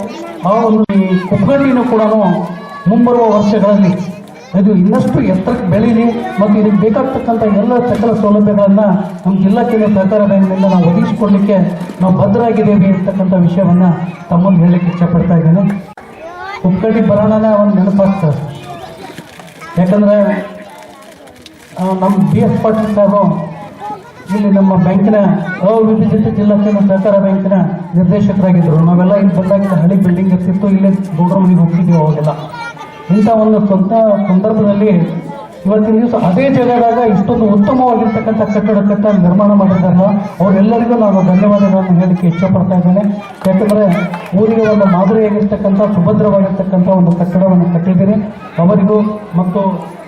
ಆ ಒಂದು ಕುಕ್ಕಟ್ಟಿನೂ ಕೂಡ ಮುಂಬರುವ ವರ್ಷಗಳಲ್ಲಿ ಇದು ಇನ್ನಷ್ಟು ಎತ್ತರಕ್ಕೆ ಬೆಳೀಲಿ ಮತ್ತು ಇದಕ್ಕೆ ಬೇಕಾಗ್ತಕ್ಕಂಥ ಎಲ್ಲ ಸಕಲ ಸೌಲಭ್ಯಗಳನ್ನು ನಮ್ಮ ಜಿಲ್ಲಾ ಕೇಂದ್ರ ಸಹಕಾರ ಬ್ಯಾಂಕ್ನಿಂದ ನಾವು ಒದಗಿಸಿಕೊಡ್ಲಿಕ್ಕೆ ನಾವು ಬದ್ಧರಾಗಿದ್ದೇವೆ ಅಂತಕ್ಕಂಥ ವಿಷಯವನ್ನು ತಮ್ಮನ್ನು ಹೇಳಲಿಕ್ಕೆ ಇಚ್ಛಪಡ್ತಾ ಇದ್ದೇನೆ. ಉಪ್ಕಡ್ಡಿ ಬರೋಣನೇ ಒಂದು ನೆನಪಾಗ್ತದೆ. ಯಾಕಂದರೆ ನಮ್ಮ BS ಪಾಟೀಲ್ ಸಾಹೇಬರು ಇಲ್ಲಿ ನಮ್ಮ ಬ್ಯಾಂಕಿನ ಅವಿಭಜಿತ ಜಿಲ್ಲಾ ಕೇಂದ್ರ ಸಹಕಾರ ಬ್ಯಾಂಕಿನ ನಿರ್ದೇಶಕರಾಗಿದ್ದರು. ನಾವೆಲ್ಲ ಇಲ್ಲಿ ಬಂದಾಗ ಹಳಿ ಬಿಲ್ಡಿಂಗ್ ಇರ್ತಿತ್ತು, ಇಲ್ಲೇ ದೊಡ್ಡ ಮನೆಗೆ ಹೋಗ್ತಿದ್ವಿ ಅವಾಗೆಲ್ಲ. ಇಂಥ ಒಂದು ಸ್ವಂತ ಸಂದರ್ಭದಲ್ಲಿ ಇವತ್ತಿನ ದಿವಸ ಅದೇ ಜಾಗದಾಗ ಇಷ್ಟೊಂದು ಉತ್ತಮವಾಗಿರ್ತಕ್ಕಂಥ ಕಟ್ಟಡ ನಿರ್ಮಾಣ ಮಾಡಿದ್ದಾರಲ್ಲ, ಅವರೆಲ್ಲರಿಗೂ ನಾನು ಧನ್ಯವಾದಗಳನ್ನು ಹೇಳಲಿಕ್ಕೆ ಇಷ್ಟಪಡ್ತಾ ಇದ್ದೇನೆ. ಯಾಕಂದರೆ ಊರಿಗೆ ಒಂದು ಮಾದರಿಯಾಗಿರ್ತಕ್ಕಂಥ ಸುಭದ್ರವಾಗಿರ್ತಕ್ಕಂಥ ಒಂದು ಕಟ್ಟಡವನ್ನು ಕಟ್ಟಿದ್ದೀನಿ. ಅವರಿಗೂ ಮತ್ತು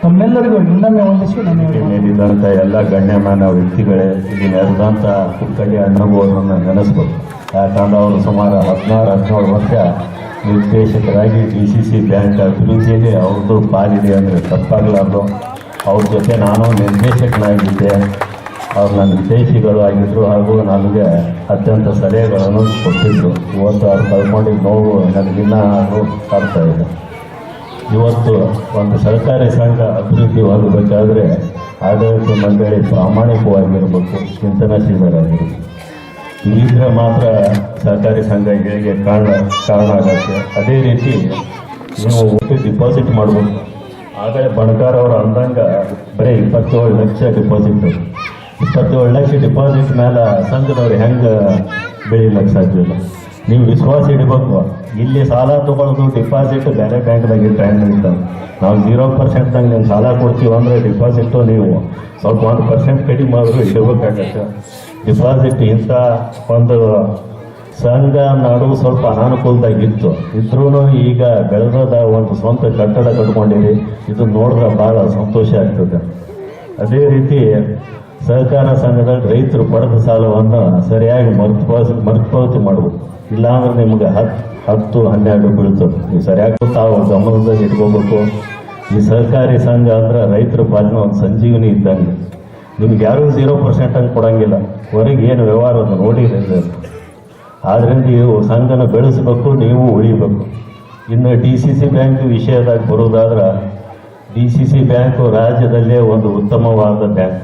ತಮ್ಮೆಲ್ಲರಿಗೂ ಇನ್ನೊಮ್ಮೆ ವಂದಿಸಿ ನಾನು ಮೇಲಿದ್ದಂಥ ಎಲ್ಲ ಗಣ್ಯಮಾನ ವ್ಯಕ್ತಿಗಳೇ ಇಲ್ಲಿ ನೆರೆದಂಥ ಕುಕ್ಕಳ್ಳಿ ಅಣ್ಣಗೂ ಅವ್ರನ್ನ ನೆನೆಸ್ಬೇಕು. ಯಾಕಂದ್ರೆ ಅವರು ಸುಮಾರು 16-17 ವರ್ಷ ನಿರ್ದೇಶಕರಾಗಿ DCC ಬ್ಯಾಂಕ್ ಅಭಿವೃದ್ಧಿಯಲ್ಲಿ ಅವ್ರದ್ದು ಪಾಲಿದೆ ಅಂದರೆ ತಪ್ಪಾಗಲಾರ್ದು. ಅವ್ರ ಜೊತೆ ನಾನು ನಿರ್ದೇಶಕನಾಗಿದ್ದೆ. ಅವ್ರು ನನ್ನ ವಿದೇಶಿಗಳು ಆಗಿದ್ದರು ಹಾಗೂ ನನಗೆ ಅತ್ಯಂತ ಸಲಹೆಗಳನ್ನು ಕೊಟ್ಟಿದ್ದರು. ಇವತ್ತು ಅವ್ರು ಕಳ್ಕೊಂಡಿದ್ದ ನೋವು ನನಗಿನ್ನ ಆಗ್ತಾ ಇದೆ. ಇವತ್ತು ಒಂದು ಸರ್ಕಾರಿ ಸಂಘ ಅಭಿವೃದ್ಧಿ ಹೊಂದಬೇಕಾದ್ರೆ ಆಡಳಿತ ಮಂಡಳಿ ಪ್ರಾಮಾಣಿಕವಾಗಿರಬೇಕು, ಚಿಂತನಶೀಲರಾಗಿರಬೇಕು. ಇಲ್ಲಿದ್ರೆ ಮಾತ್ರ ಸಹಕಾರಿ ಸಂಘ ಹೇಗೆ ಕಾರಣ ಆಗುತ್ತೆ. ಅದೇ ರೀತಿ ನೀವು ಡಿಪಾಸಿಟ್ ಮಾಡಬೇಕು. ಆಗಲೇ ಬಣಕಾರ್ ಅವರು ಅಂದಂಗೆ ಬರೀ 27 ಲಕ್ಷ ಡಿಪಾಸಿಟ್. 27 ಲಕ್ಷ ಡಿಪಾಸಿಟ್ ಮೇಲೆ ಸಂಘದವ್ರು ಹೆಂಗೆ ಬೆಳೀಲಿಕ್ಕೆ ಸಾಧ್ಯ ಇಲ್ಲ. ನೀವು ವಿಶ್ವಾಸ ಇಡಬೇಕು. ಇಲ್ಲಿ ಸಾಲ ತೊಗೊಳ್ಳೋದು ಡಿಪಾಸಿಟ್ ಬೇರೆ ಬ್ಯಾಂಕ್ದಾಗೆ ಟ್ರೈನ್ ಇರ್ತಾವೆ. ನಾವು 0% ನೀವು ಸಾಲ ಕೊಡ್ತೀವಿ ಅಂದರೆ ಡಿಪಾಸಿಟ್ಟು ನೀವು ಸ್ವಲ್ಪ 1% ಕಡಿಮೆ ಆದರೂ ಇಡಬೇಕಾಗತ್ತೆ. ಡಿಪಾಸಿಟ್ ಇಂಥ ಒಂದು ಸಂಘ ನಡುವು ಸ್ವಲ್ಪ ಅನಾನುಕೂಲದಾಗಿತ್ತು. ಇದ್ರೂ ಈಗ ಬೆಳೆದ ಒಂದು ಸ್ವಂತ ಕಟ್ಟಡ ಕಟ್ಕೊಂಡಿರಿ. ಇದು ನೋಡಿದ್ರೆ ಭಾಳ ಸಂತೋಷ ಆಗ್ತದೆ. ಅದೇ ರೀತಿ ಸಹಕಾರ ಸಂಘದಲ್ಲಿ ರೈತರು ಪಡೆದ ಸಾಲವನ್ನು ಸರಿಯಾಗಿ ಮರುಪಾವತಿ ಮಾಡಬೇಕು. ಇಲ್ಲಾಂದ್ರೆ ನಿಮ್ಗೆ 10-12 ಬೀಳ್ತದೆ. ನೀವು ಸರಿಯಾಗಿ ತಾವು ಗಮನದಲ್ಲಿ ಇಟ್ಕೋಬೇಕು. ಈ ಸಹಕಾರಿ ಸಂಘ ಅಂದ್ರೆ ರೈತರ ಪಾಲಿನ ಒಂದು ಸಂಜೀವನಿ ಇದ್ದಂಗೆ. ನಿಮ್ಗೆ ಯಾರೂ 0% ಹಂಗೆ ಕೊಡಂಗಿಲ್ಲ. ಹೊರಗೆ ಏನು ವ್ಯವಹಾರ ಅದು ನೋಡಿದ್ರೆ. ಆದ್ದರಿಂದ ನೀವು ಸಂಘನ ಬೆಳೆಸಬೇಕು, ನೀವು ಉಳಿಬೇಕು. ಇನ್ನು DCC ಬ್ಯಾಂಕ್ ವಿಷಯದಾಗ ಬರೋದಾದ್ರೆ DCC ಬ್ಯಾಂಕು ರಾಜ್ಯದಲ್ಲೇ ಒಂದು ಉತ್ತಮವಾದ ಬ್ಯಾಂಕ್.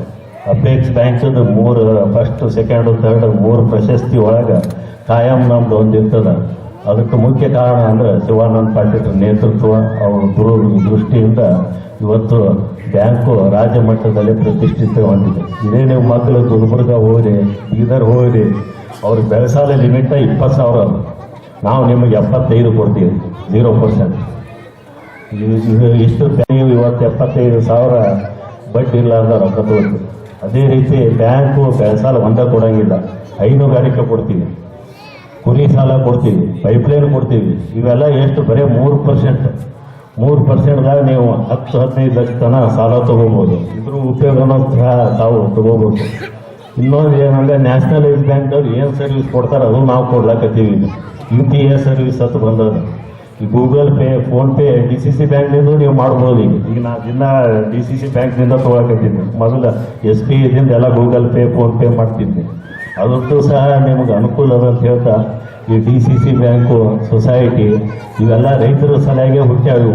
ಅಪೆಕ್ಸ್ ಬ್ಯಾಂಕದ 3 ಫಸ್ಟ್, ಸೆಕೆಂಡು, ಥರ್ಡ್ 3 ಪ್ರಶಸ್ತಿ ಒಳಗೆ ಕಾಯಂ ನಮ್ದು ಒಂದು ಇರ್ತದೆ. ಅದಕ್ಕೆ ಮುಖ್ಯ ಕಾರಣ ಅಂದರೆ ಶಿವಾನಂದ ಪಾಟೀಲ್ ನೇತೃತ್ವ, ಅವರ ದೃಷ್ಟಿಯಿಂದ ಇವತ್ತು ಬ್ಯಾಂಕು ರಾಜ್ಯ ಮಟ್ಟದಲ್ಲಿ ಪ್ರತಿಷ್ಠಿತ ಹೊಂದಿದೆ. ಇದೇ ನೀವು ಮಕ್ಕಳು ಗುಲ್ಬರ್ಗ ಹೋಗ್ರಿ, ಬೀದರ್ ಹೋಗ್ರಿ, ಅವ್ರಿಗೆ ಬೆಳೆಸಾಲ ಲಿಮಿಟ್ 20,000. ನಾವು ನಿಮಗೆ 75 ಕೊಡ್ತೀವಿ 0%. ಇಷ್ಟು ನೀವು ಇವತ್ತು 75,000 ಬಡ್ಡಿ ಇಲ್ಲ ಅಂದ್ರೆ ರೊಕ್ಕ ತಗೋತೀವಿ. ಅದೇ ರೀತಿ ಬ್ಯಾಂಕು ಬೆಳೆಸಾಲ ಒಂದೇ ಕೊಡೋಂಗಿಲ್ಲ. ಹೈನುಗಾರಿಕೆ ಕೊಡ್ತೀವಿ, ಕುರಿ ಸಾಲ ಕೊಡ್ತೀವಿ, ಪೈಪ್ಲೈನ್ ಕೊಡ್ತೀವಿ. ಇವೆಲ್ಲ ಎಷ್ಟು? ಬರೀ 3%. 3%ದಾಗ ನೀವು 10-15 ಲಕ್ಷ ತನಕ ಸಾಲ ತೊಗೋಬೋದು. ಇದ್ರ ಉಪಯೋಗನೂ ಸಹ ತಾವು ತೊಗೋಬೋದು. ಇನ್ನೊಂದು ಏನಂದರೆ ನ್ಯಾಷನಲೈಸ್ ಬ್ಯಾಂಕ್ದವ್ರು ಏನು ಸರ್ವಿಸ್ ಕೊಡ್ತಾರೆ ಅದು ನಾವು ಕೊಡ್ಲಾಕತ್ತೀವಿ. UPA ಸರ್ವಿಸ್ ಅಂತ ಬಂದದ. ಈ ಗೂಗಲ್ ಪೇ, ಫೋನ್ಪೇ DCC ಬ್ಯಾಂಕ್ನಿಂದ ನೀವು ಮಾಡ್ಬೋದು. ಈಗ ನಾನು ದಿನ DCC ಬ್ಯಾಂಕ್ನಿಂದ ತೊಗೊಳಕತ್ತಿದ್ದೆ. ಮೊದಲು SBI ದಿಂದ ಎಲ್ಲ ಗೂಗಲ್ ಪೇ, ಫೋನ್ಪೇ ಮಾಡ್ತಿದ್ದೆ. ಅದಕ್ಕೂ ಸಹ ನಿಮಗೆ ಅನುಕೂಲ ಅದ ಅಂತ ಹೇಳ್ತಾ ಈ DCC ಬ್ಯಾಂಕು, ಸೊಸೈಟಿ ಇವೆಲ್ಲ ರೈತರ ಸಲಹೆಗೆ ಹುಟ್ಟ್ಯಾವು.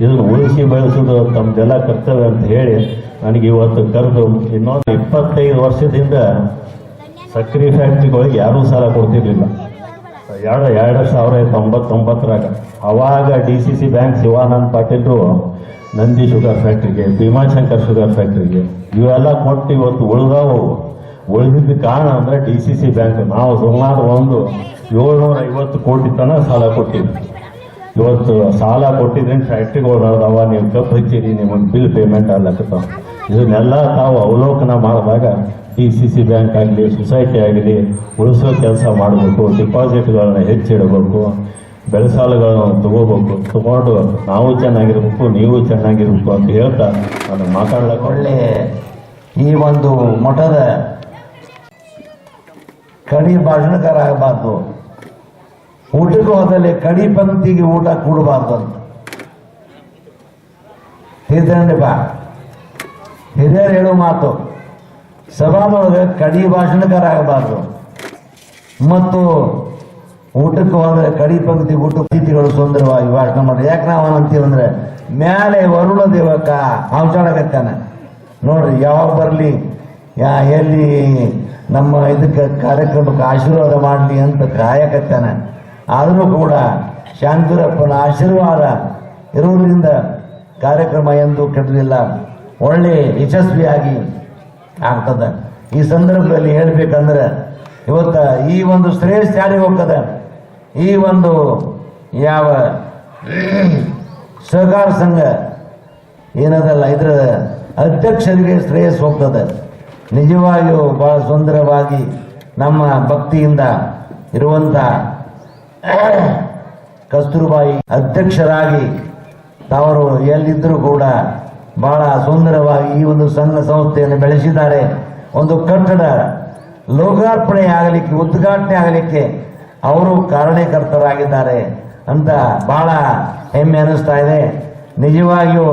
ಇದನ್ನು ಉಳಿಸಿ ಬೆಳೆಸೋದು ತಮ್ಮದೆಲ್ಲ ಕರ್ತವ್ಯ ಅಂತ ಹೇಳಿ ನನಗೆ ಇವತ್ತು ಕರೆದು ಇನ್ನೊಂದು 25 ವರ್ಷದಿಂದ ಸಕ್ಕರೆ ಫ್ಯಾಕ್ಟ್ರಿಗಳಿಗೆ ಯಾರೂ ಸಾಲ ಕೊಡ್ತಿರ್ಲಿಲ್ಲ. 1999ರಾಗ ಅವಾಗ DCC ಬ್ಯಾಂಕ್ ಶಿವಾನಂದ ಪಾಟೀಲ್ರು ನಂದಿ ಶುಗರ್ ಫ್ಯಾಕ್ಟ್ರಿಗೆ, ಭೀಮಾಶಂಕರ್ ಶುಗರ್ ಫ್ಯಾಕ್ಟ್ರಿಗೆ ಇವೆಲ್ಲ ಕೊಟ್ಟು ಇವತ್ತು ಉಳಿದಿದ್ದ ಕಾರಣ ಅಂದರೆ DCC ಬ್ಯಾಂಕ್. ನಾವು ಸುಮಾರು ಒಂದು 750 ಕೋಟಿ ತನಕ ಸಾಲ ಕೊಟ್ಟಿದ್ವಿ. ಇವತ್ತು ಸಾಲ ಕೊಟ್ಟಿದ್ರೆ ಫ್ಯಾಕ್ಟ್ರಿಗಳು ನಡೆದವ, ನೀವು ಕಬ್ಬು ಹಚ್ಚಿರಿ, ನಿಮಗೆ ಬಿಲ್ ಪೇಮೆಂಟ್ ಆಗ್ಲಕ್ಕತ್ತಾವ. ಇದನ್ನೆಲ್ಲ ತಾವು ಅವಲೋಕನ ಮಾಡಿದಾಗ DCC ಬ್ಯಾಂಕ್ ಆಗಲಿ, ಸೊಸೈಟಿ ಆಗಲಿ ಉಳಿಸೋ ಕೆಲಸ ಮಾಡಬೇಕು. ಡಿಪಾಸಿಟ್ಗಳನ್ನ ಹೆಚ್ಚಿಡಬೇಕು, ಬೆಳೆಸಾಲಗಳನ್ನು ತಗೋಬೇಕು. ತಗೊಂಡು ನಾವು ಚೆನ್ನಾಗಿರ್ಬೇಕು, ನೀವು ಚೆನ್ನಾಗಿರ್ಬೇಕು ಅಂತ ಹೇಳ್ತಾ ನಾನು ಮಾತಾಡ್ಲಿಕ್ಕೆ ಒಳ್ಳೆ ಈ ಒಂದು ಮಠದ ಕಡಿ ಭಾಷಣಕಾರ ಆಗಬಾರ್ದು. ಊಟಕ್ಕೆ ಹೋದಲ್ಲಿ ಕಡಿ ಪಂಕ್ತಿಗೆ ಊಟ ಕೂಡಬಾರ್ದು ಅಂತ ಹಿರಿಯರು ಹೇಳೋ ಮಾತು. ಸಭಾದೊಳಗೆ ಕಡಿ ಭಾಷಣಕಾರ ಆಗಬಾರ್ದು ಮತ್ತು ಊಟಕ್ಕೆ ಹೋದ್ರೆ ಕಡಿ ಪಂಕ್ತಿ ಊಟ ಅತಿಥಿಗಳು ಸುಂದರವಾಗಿ ಭಾಷಣ ಮಾಡಿ. ಯಾಕೆ ನಾವು ಅಂತೀವಂದ್ರೆ ಮ್ಯಾಲೆ ವರುಣ ದೇವಕ್ಕ ಔಷಾಡಕತ್ತಾನ ನೋಡ್ರಿ, ಯಾವಾಗ ಬರಲಿ ಎಲ್ಲಿ ನಮ್ಮ ಇದಕ್ಕೆ ಕಾರ್ಯಕ್ರಮಕ್ಕೆ ಆಶೀರ್ವಾದ ಮಾಡಲಿ ಅಂತ ಕಾಯಕತ್ತಾನ. ಆದರೂ ಕೂಡ ಶಾಂತಿರಪ್ಪನ ಆಶೀರ್ವಾದ ಇರುವುದರಿಂದ ಕಾರ್ಯಕ್ರಮ ಎಂದು ಕೆಡಲಿಲ್ಲ, ಒಳ್ಳೆ ಯಶಸ್ವಿಯಾಗಿ ಆಗ್ತದೆ. ಈ ಸಂದರ್ಭದಲ್ಲಿ ಹೇಳ್ಬೇಕಂದ್ರೆ ಇವತ್ತ ಈ ಒಂದು ಶ್ರೇಷ್ಠ ಯಾರಿಗೆ ಹೋಗ್ತದ, ಈ ಒಂದು ಯಾವ ಸಹಕಾರ ಸಂಘ ಏನದಲ್ಲ ಇದರ ಅಧ್ಯಕ್ಷರಿಗೆ ಶ್ರೇಯಸ್ ಹೋಗ್ತದೆ. ನಿಜವಾಗಿಯೂ ಬಹಳ ಸುಂದರವಾಗಿ ನಮ್ಮ ಭಕ್ತಿಯಿಂದ ಇರುವಂತ ಕಸ್ತೂರ್ಬಾಯಿ ಅಧ್ಯಕ್ಷರಾಗಿ ತಾವರು ಎಲ್ಲಿದ್ದರೂ ಕೂಡ ಬಹಳ ಸುಂದರವಾಗಿ ಈ ಒಂದು ಸಂಘ ಸಂಸ್ಥೆಯನ್ನು ಬೆಳೆಸಿದ್ದಾರೆ. ಒಂದು ಕಟ್ಟಡ ಲೋಕಾರ್ಪಣೆ ಆಗಲಿಕ್ಕೆ, ಉದ್ಘಾಟನೆ ಆಗಲಿಕ್ಕೆ ಅವರು ಕಾರಣೀಕರ್ತರಾಗಿದ್ದಾರೆ ಅಂತ ಬಹಳ ಹೆಮ್ಮೆ ಅನಿಸ್ತಾ ಇದೆ. ನಿಜವಾಗಿಯೂ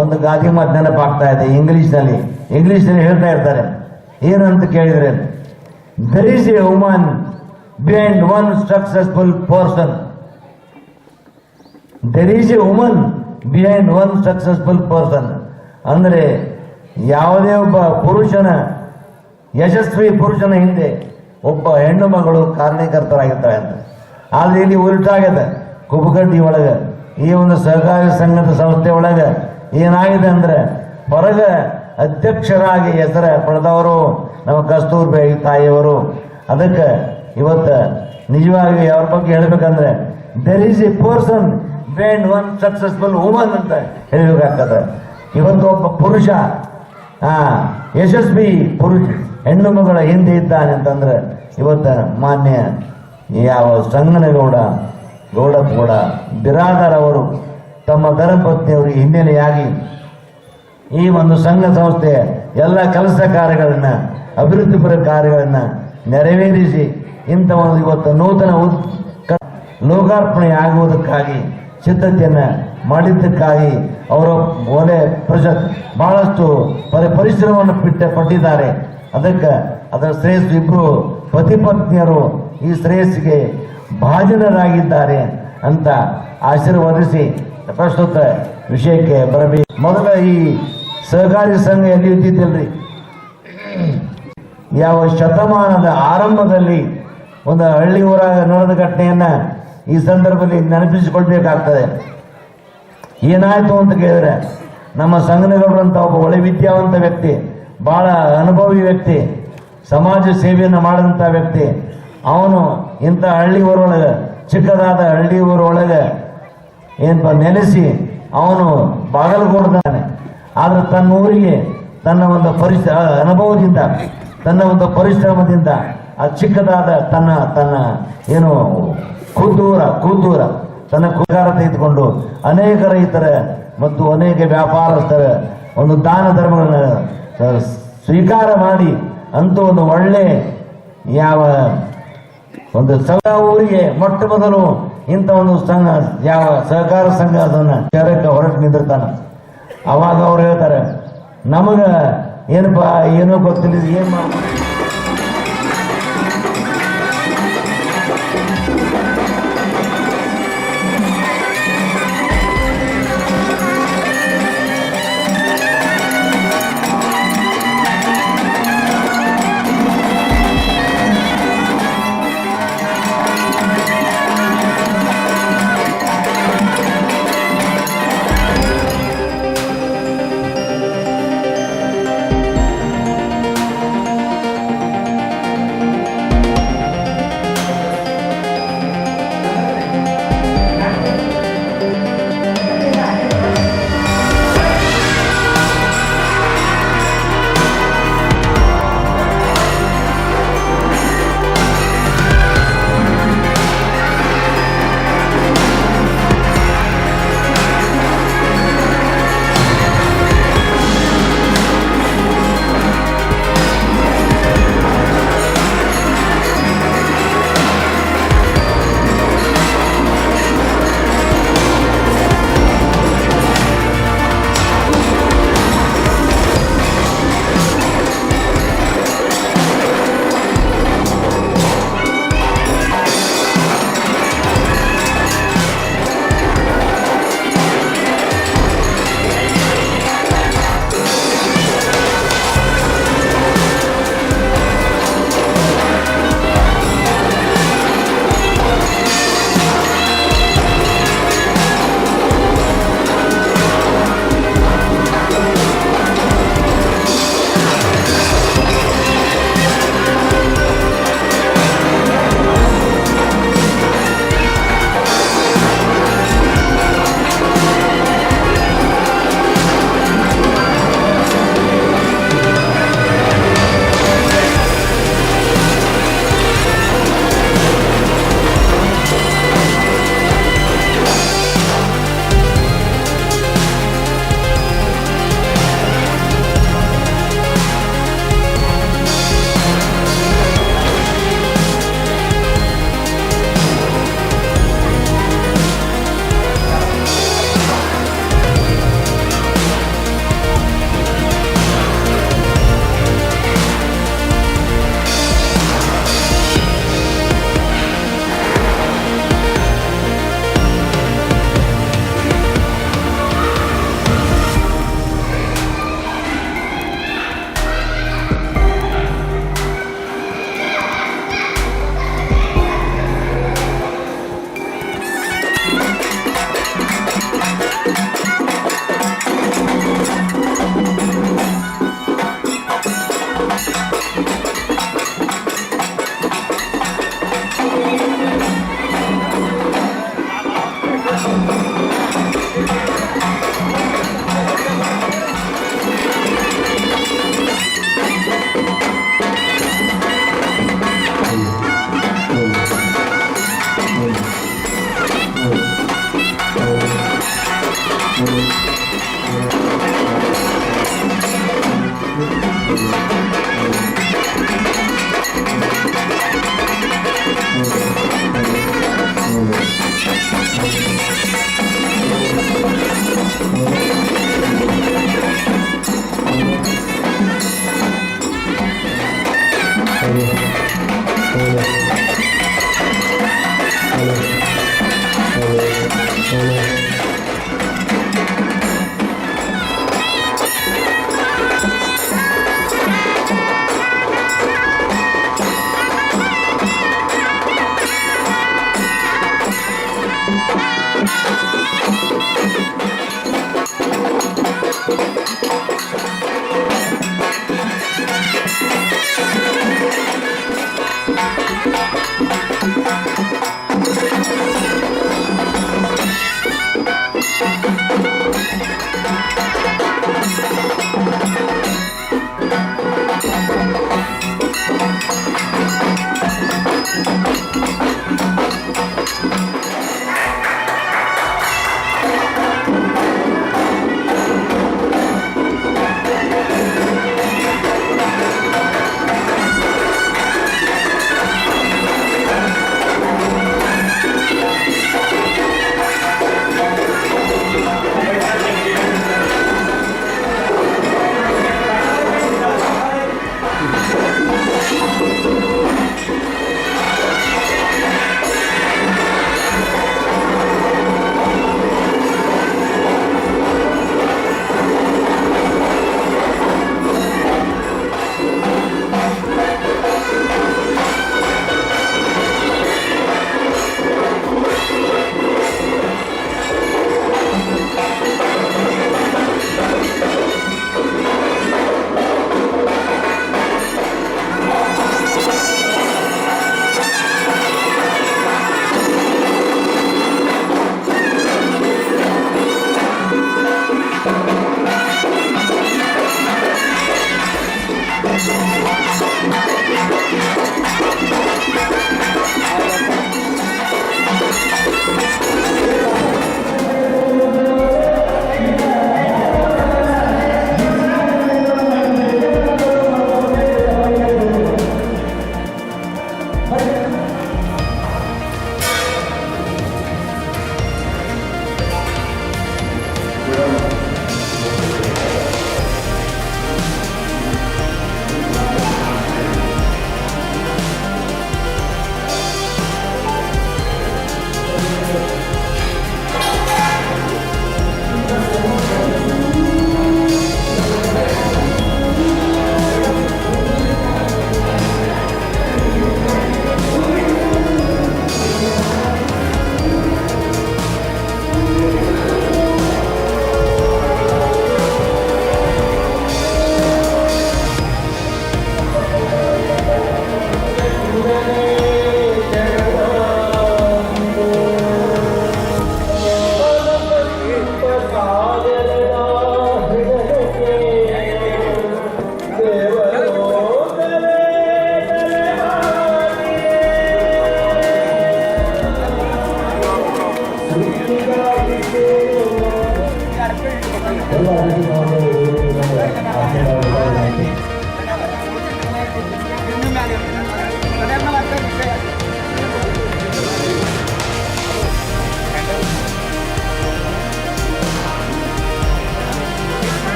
ಒಂದು ಗಾದೆ ಮಾತು ನೆನಪಾಗ್ತಾ ಇದೆ. ಇಂಗ್ಲಿಷ್ನಲ್ಲಿ ಹೇಳ್ತಾ ಇರ್ತಾರೆ, ಏನಂತ ಕೇಳಿದ್ರೆ, there is a woman behind one successful person. There is a woman behind one successful person ಅಂದ್ರೆ ಯಾವುದೇ ಒಬ್ಬ ಪುರುಷನ, ಯಶಸ್ವಿ ಪುರುಷನ ಹಿಂದೆ ಒಬ್ಬ ಹೆಣ್ಣು ಮಗಳು ಕಾರಣೀಕರ್ತರಾಗಿರ್ತಾರೆ ಅಂತ. ಆದ್ರೆ ಇಲ್ಲಿ ಉಲ್ಟಾಗಿದೆ. ಕುಬಗಡ್ಡಿ ಒಳಗೆ ಈ ಒಂದು ಸಹಕಾರಿ ಸಂಘದ ಸಂಸ್ಥೆ ಒಳಗೆ ಏನಾಗಿದೆ ಅಂದ್ರೆ, ಹೊರಗೆ ಅಧ್ಯಕ್ಷರಾಗಿ ಹೆಸರ ಪಡೆದವರು ನಮ್ಮ ಕಸ್ತೂರ್ಬಾಯಿ ತಾಯಿಯವರು. ಅದಕ್ಕೆ ಇವತ್ತು ನಿಜವಾಗಿ ಅವ್ರ ಬಗ್ಗೆ ಹೇಳ್ಬೇಕಂದ್ರೆ, there is A person behind one successful woman ಅಂತ ಹೇಳ್ಬೇಕಾಗ್ತದೆ. ಇವತ್ತು ಒಬ್ಬ ಪುರುಷ ಯಶಸ್ವಿ ಪುರುಷ ಹೆಣ್ಣು ಮಗಳ ಹಿಂದೆ ಇದ್ದಾನೆ ಅಂತಂದ್ರೆ, ಇವತ್ತ ಮಾನ್ಯ ಯಾವ ಸಂಗನಗೌಡ ಕೂಡ ಬಿರಾದರ್ ಅವರು ತಮ್ಮ ಧರ್ಮಪತ್ನಿಯವರಿಗೆ ಹಿನ್ನೆಲೆಯಾಗಿ ಈ ಒಂದು ಸಂಘ ಸಂಸ್ಥೆಯ ಎಲ್ಲ ಕೆಲಸ ಕಾರ್ಯಗಳನ್ನ, ಅಭಿವೃದ್ಧಿಪರ ಕಾರ್ಯಗಳನ್ನ ನೆರವೇರಿಸಿ ಇಂಥ ಒಂದು ಇವತ್ತು ನೂತನ ಲೋಕಾರ್ಪಣೆ ಆಗುವುದಕ್ಕಾಗಿ ಸಿದ್ಧತೆಯನ್ನ ಮಾಡಿದ್ದಕ್ಕಾಗಿ ಅವರು ಒಳ್ಳೆ ಬಹಳಷ್ಟು ಪರಿಶ್ರಮವನ್ನು ಪಟ್ಟಿದ್ದಾರೆ. ಅದಕ್ಕೆ ಅದರ ಶ್ರೇಷ್ಠ ಇಬ್ರು ಪತಿ ಪತ್ನಿಯರು ಈ ಶ್ರೇಯಸ್ಸಿಗೆ ಭಾಜನರಾಗಿದ್ದಾರೆ ಅಂತ ಆಶೀರ್ವದಿಸಿ ಪ್ರಸ್ತುತ ವಿಷಯಕ್ಕೆ ಬರಬೇಕು. ಮೊದಲ ಈ ಸಹಕಾರಿ ಸಂಘ ಎಲ್ಲಿ ಇದ್ದಿದ್ದಿಲ್ರಿ, ಯಾವ ಶತಮಾನದ ಆರಂಭದಲ್ಲಿ ಒಂದು ಹಳ್ಳಿ ಊರಾಗ ನಡೆದ ಘಟನೆಯನ್ನ ಈ ಸಂದರ್ಭದಲ್ಲಿ ನೆನಪಿಸಿಕೊಳ್ಬೇಕಾಗ್ತದೆ. ಏನಾಯ್ತು ಅಂತ ಕೇಳಿದ್ರೆ, ನಮ್ಮ ಸಂಘನಗೌಡರಂತ ಒಬ್ಬ ಒಳ್ಳೆ ವಿದ್ಯಾವಂತ ವ್ಯಕ್ತಿ, ಬಹಳ ಅನುಭವಿ ವ್ಯಕ್ತಿ, ಸಮಾಜ ಸೇವೆಯನ್ನು ಮಾಡಿದಂಥ ವ್ಯಕ್ತಿ. ಅವನು ಇಂಥ ಹಳ್ಳಿ ಊರೊಳಗೆ, ಚಿಕ್ಕದಾದ ಹಳ್ಳಿ ಊರೊಳಗೆ ಏನಪ್ಪ ನೆಲೆಸಿ ಅವನು ಬಾಗಲಕೋಟದಾನೆ. ಆದ್ರೆ ತನ್ನ ಊರಿಗೆ ತನ್ನ ಒಂದು ಅನುಭವದಿಂದ, ತನ್ನ ಒಂದು ಪರಿಶ್ರಮದಿಂದ ಆ ಚಿಕ್ಕದಾದ ತನ್ನ ಏನು ಖುದ್ದೂರ ತನ್ನ ಕುಗಾರ ತೆಗೆದುಕೊಂಡು ಅನೇಕ ರೈತರ ಮತ್ತು ಅನೇಕ ವ್ಯಾಪಾರಸ್ಥರ ಒಂದು ದಾನ ಧರ್ಮಗಳನ್ನ ಸ್ವೀಕಾರ ಮಾಡಿ ಅಂತೂ ಒಂದು ಒಳ್ಳೆ ಯಾವ ಒಂದು ಸಂಘ ಊರಿಗೆ ಮೊಟ್ಟ ಮೊದಲು ಇಂಥ ಒಂದು ಸಂಘ ಯಾವ ಸಹಕಾರ ಸಂಘ ಅದನ್ನ ಕೆರಕ್ಕೆ ಹೊರಟು ನಿಂದಿರ್ತಾನ. ಅವಾಗ ಅವ್ರು ಹೇಳ್ತಾರೆ, ನಮಗ ಏನಪ್ಪಾ ಏನೋ ಗೊತ್ತಿಲ್ಲ, ಏನ್ ಮಾಡ್ತಾರೆ.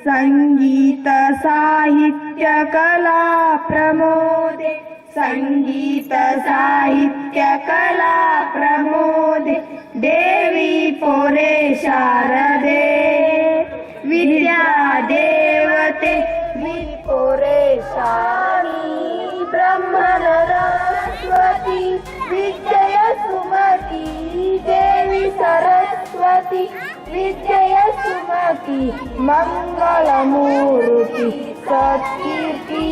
ಸಂಗೀತ ಸಾಹಿತ್ಯ ಕಲಾ ಪ್ರಮೋದೆ ಸಂಗೀತ ಸಾಹಿತ್ಯ ಕಲಾ ಪ್ರಮೋದೆ ದೇವಿ ಪೊರೆ ಶಾರದೆ ವಿದ್ಯಾ ದೇವತೆ ವಿಪೊರೆ ಶಾನಿ ಬ್ರಹ್ಮಣ ಸರಸ್ವತಿ ವಿದ್ಯೆಯ ಸುಮತಿ ದೇವಿ ಸರಸ್ವತಿ ವಿದ್ಯೆಯ ಸುಮತಿ ಮಂಗಳ ಮೂರುತಿ ಸತ್ಕೀರ್ತಿ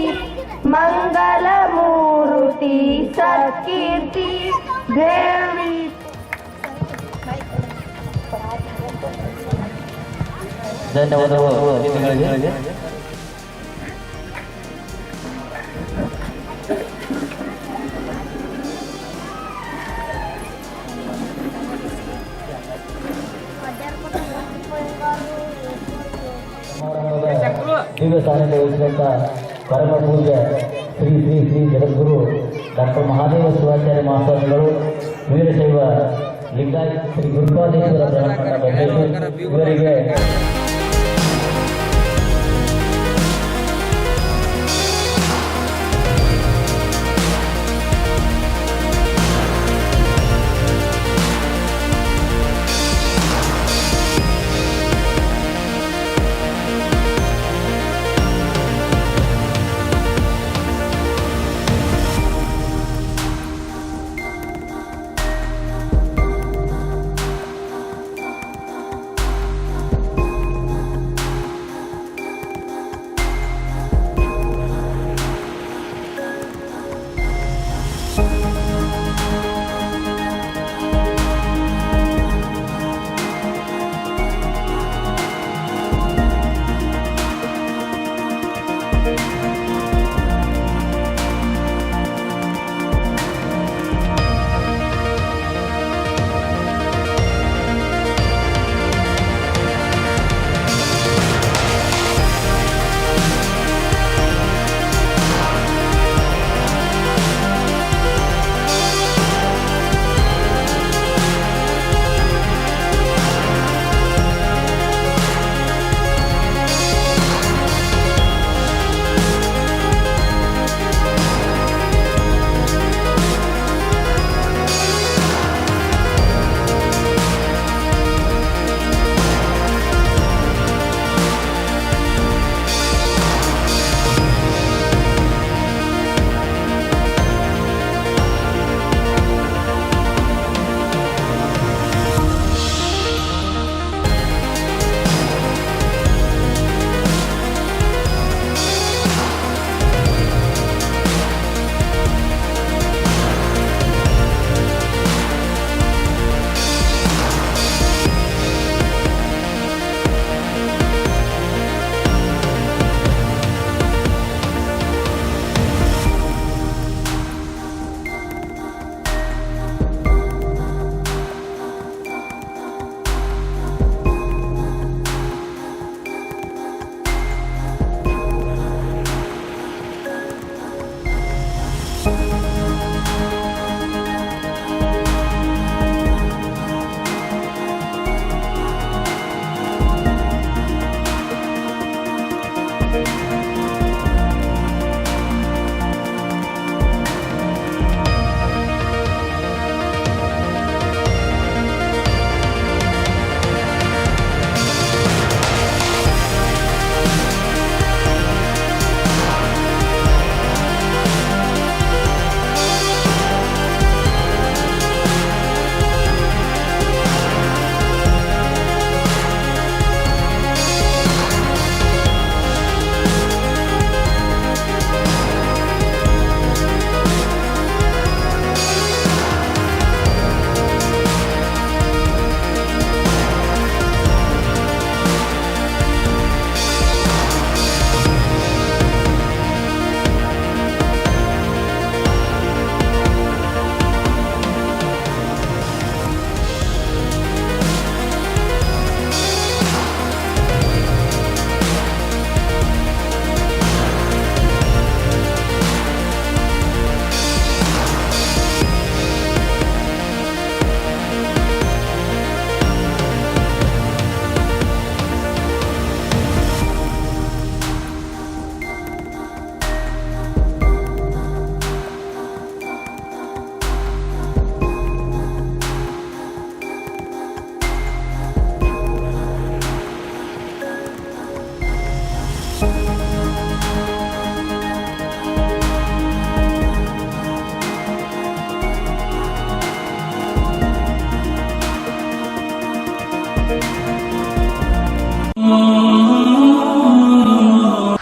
ಮಂಗಲ ಮೂರುತಿ ಸತ್ಕೀರ್ತಿ ದೇವಿ ಧನ್ಯವಾದಗಳು. ದಿವ್ಯ ಸಾನ್ನಿಧ್ಯ ವಹಿಸಿದಂಥ ಪರಮ ಪೂಜ್ಯ ಶ್ರೀ ಶ್ರೀ ಶ್ರೀ ಜಗದ್ಗುರು ಡಾಕ್ಟರ್ ಮಹಾದೇವ ಶಿವಾಚಾರ್ಯ ಮಹಾಸ್ವಾಮಿಗಳು ವೀರಶೈವ ಲಿಂಗಾಯತ್ ಶ್ರೀ ಗುರುಪಾದೇಶ್ವರ ಬ್ರಹ್ಮಣ್ಣ ಇವರಿಗೆ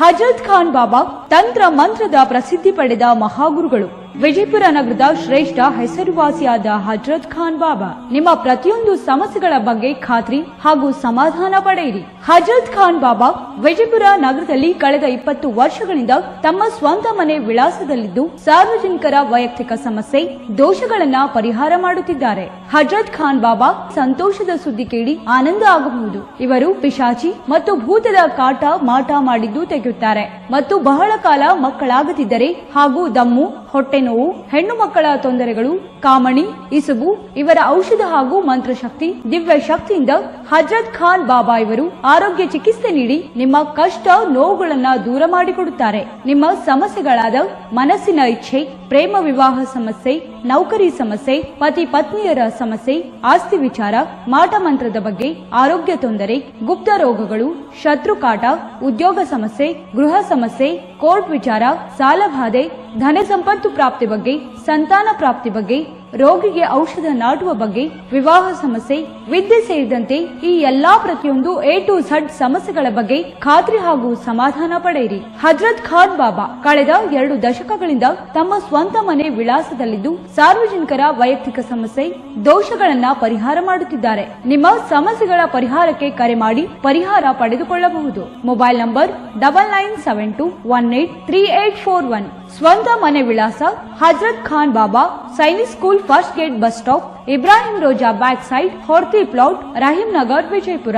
ಹಜರತ್ ಖಾನ್ ಬಾಬಾ ತಂತ್ರ ಮಂತ್ರದ ಪ್ರಸಿದ್ಧಿ ಪಡೆದ ಮಹಾಗುರುಗಳು. ವಿಜಯಪುರ ನಗರದ ಶ್ರೇಷ್ಠ ಹೆಸರುವಾಸಿಯಾದ ಹಜರತ್ ಖಾನ್ ಬಾಬಾ ನಿಮ್ಮ ಪ್ರತಿಯೊಂದು ಸಮಸ್ಯೆಗಳ ಬಗ್ಗೆ ಖಾತ್ರಿ ಹಾಗೂ ಸಮಾಧಾನ ಪಡೆಯಿರಿ. ಹಜರತ್ ಖಾನ್ ಬಾಬಾ ವಿಜಯಪುರ ನಗರದಲ್ಲಿ ಕಳೆದ 20 ವರ್ಷಗಳಿಂದ ತಮ್ಮ ಸ್ವಂತ ಮನೆ ವಿಳಾಸದಲ್ಲಿದ್ದು ಸಾರ್ವಜನಿಕರ ವೈಯಕ್ತಿಕ ಸಮಸ್ಯೆ ದೋಷಗಳನ್ನ ಪರಿಹಾರ ಮಾಡುತ್ತಿದ್ದಾರೆ. ಹಜರತ್ ಖಾನ್ ಬಾಬಾ ಸಂತೋಷದ ಸುದ್ದಿ ಕೇಳಿ ಆನಂದ ಆಗಬಹುದು. ಇವರು ಪಿಶಾಚಿ ಮತ್ತು ಭೂತದ ಕಾಟ ಮಾಟ ಮಾಡಿದ್ದು ತೆಗೆಯುತ್ತಾರೆ ಮತ್ತು ಬಹಳ ಕಾಲ ಮಕ್ಕಳಾಗದಿದ್ದರೆ ಹಾಗೂ ದಮ್ಮು, ಹೊಟ್ಟೆ ನೋವು, ಹೆಣ್ಣು ಮಕ್ಕಳ ತೊಂದರೆಗಳು, ಕಾಮಣಿ, ಇಸುಬು ಇವರ ಔಷಧ ಹಾಗೂ ಮಂತ್ರಶಕ್ತಿ, ದಿವ್ಯ ಶಕ್ತಿಯಿಂದ ಹಜರತ್ ಖಾನ್ ಬಾಬಾ ಇವರು ಆರೋಗ್ಯ ಚಿಕಿತ್ಸೆ ನೀಡಿ ನಿಮ್ಮ ಕಷ್ಟ ನೋವುಗಳನ್ನ ದೂರ ಮಾಡಿಕೊಡುತ್ತಾರೆ. ನಿಮ್ಮ ಸಮಸ್ಯೆಗಳಾದ ಮನಸ್ಸಿನ ಇಚ್ಛೆ, ಪ್ರೇಮ ವಿವಾಹ ಸಮಸ್ಯೆ, ನೌಕರಿ ಸಮಸ್ಯೆ, ಪತಿ ಪತ್ನಿಯರ ಸಮಸ್ಯೆ, ಆಸ್ತಿ ವಿಚಾರ, ಮಾಟ ಮಂತ್ರದ ಬಗ್ಗೆ, ಆರೋಗ್ಯ ತೊಂದರೆ, ಗುಪ್ತ ರೋಗಗಳು, ಶತ್ರುಕಾಟ, ಉದ್ಯೋಗ ಸಮಸ್ಯೆ, ಗೃಹ ಸಮಸ್ಯೆ, ಕೋರ್ಟ್ ವಿಚಾರ, ಸಾಲಬಾಧೆ, ಧನ ಸಂಪತ್ತು ಪ್ರಾಪ್ತಿ ಬಗ್ಗೆ, ಸಂತಾನ ಪ್ರಾಪ್ತಿ ಬಗ್ಗೆ, ರೋಗಿಗೆ ಔಷಧ ನಾಟುವ ಬಗ್ಗೆ, ವಿವಾಹ ಸಮಸ್ಯೆ, ವಿದ್ಯೆ ಸೇರಿದಂತೆ ಈ ಎಲ್ಲಾ ಪ್ರತಿಯೊಂದು A to Z ಸಮಸ್ಯೆಗಳ ಬಗ್ಗೆ ಖಾತ್ರಿ ಹಾಗೂ ಸಮಾಧಾನ ಪಡೆಯಿರಿ. ಹಜರತ್ ಖಾನ್ ಬಾಬಾ ಕಳೆದ 2 ದಶಕಗಳಿಂದ ತಮ್ಮ ಸ್ವಂತ ಮನೆ ವಿಳಾಸದಲ್ಲಿದ್ದು ಸಾರ್ವಜನಿಕರ ವೈಯಕ್ತಿಕ ಸಮಸ್ಯೆ ದೋಷಗಳನ್ನ ಪರಿಹಾರ ಮಾಡುತ್ತಿದ್ದಾರೆ. ನಿಮ್ಮ ಸಮಸ್ಯೆಗಳ ಪರಿಹಾರಕ್ಕೆ ಕರೆ ಮಾಡಿ ಪರಿಹಾರ ಪಡೆದುಕೊಳ್ಳಬಹುದು. Mobile number 9972183841. ಸ್ವಂತ ಮನೆ ವಿಳಾಸ Hazrat Khan Baba, Sainik school, first gate, bus stop, Ibrahim Roza back side, Horti plot, Rahim Nagar, Vijayapura.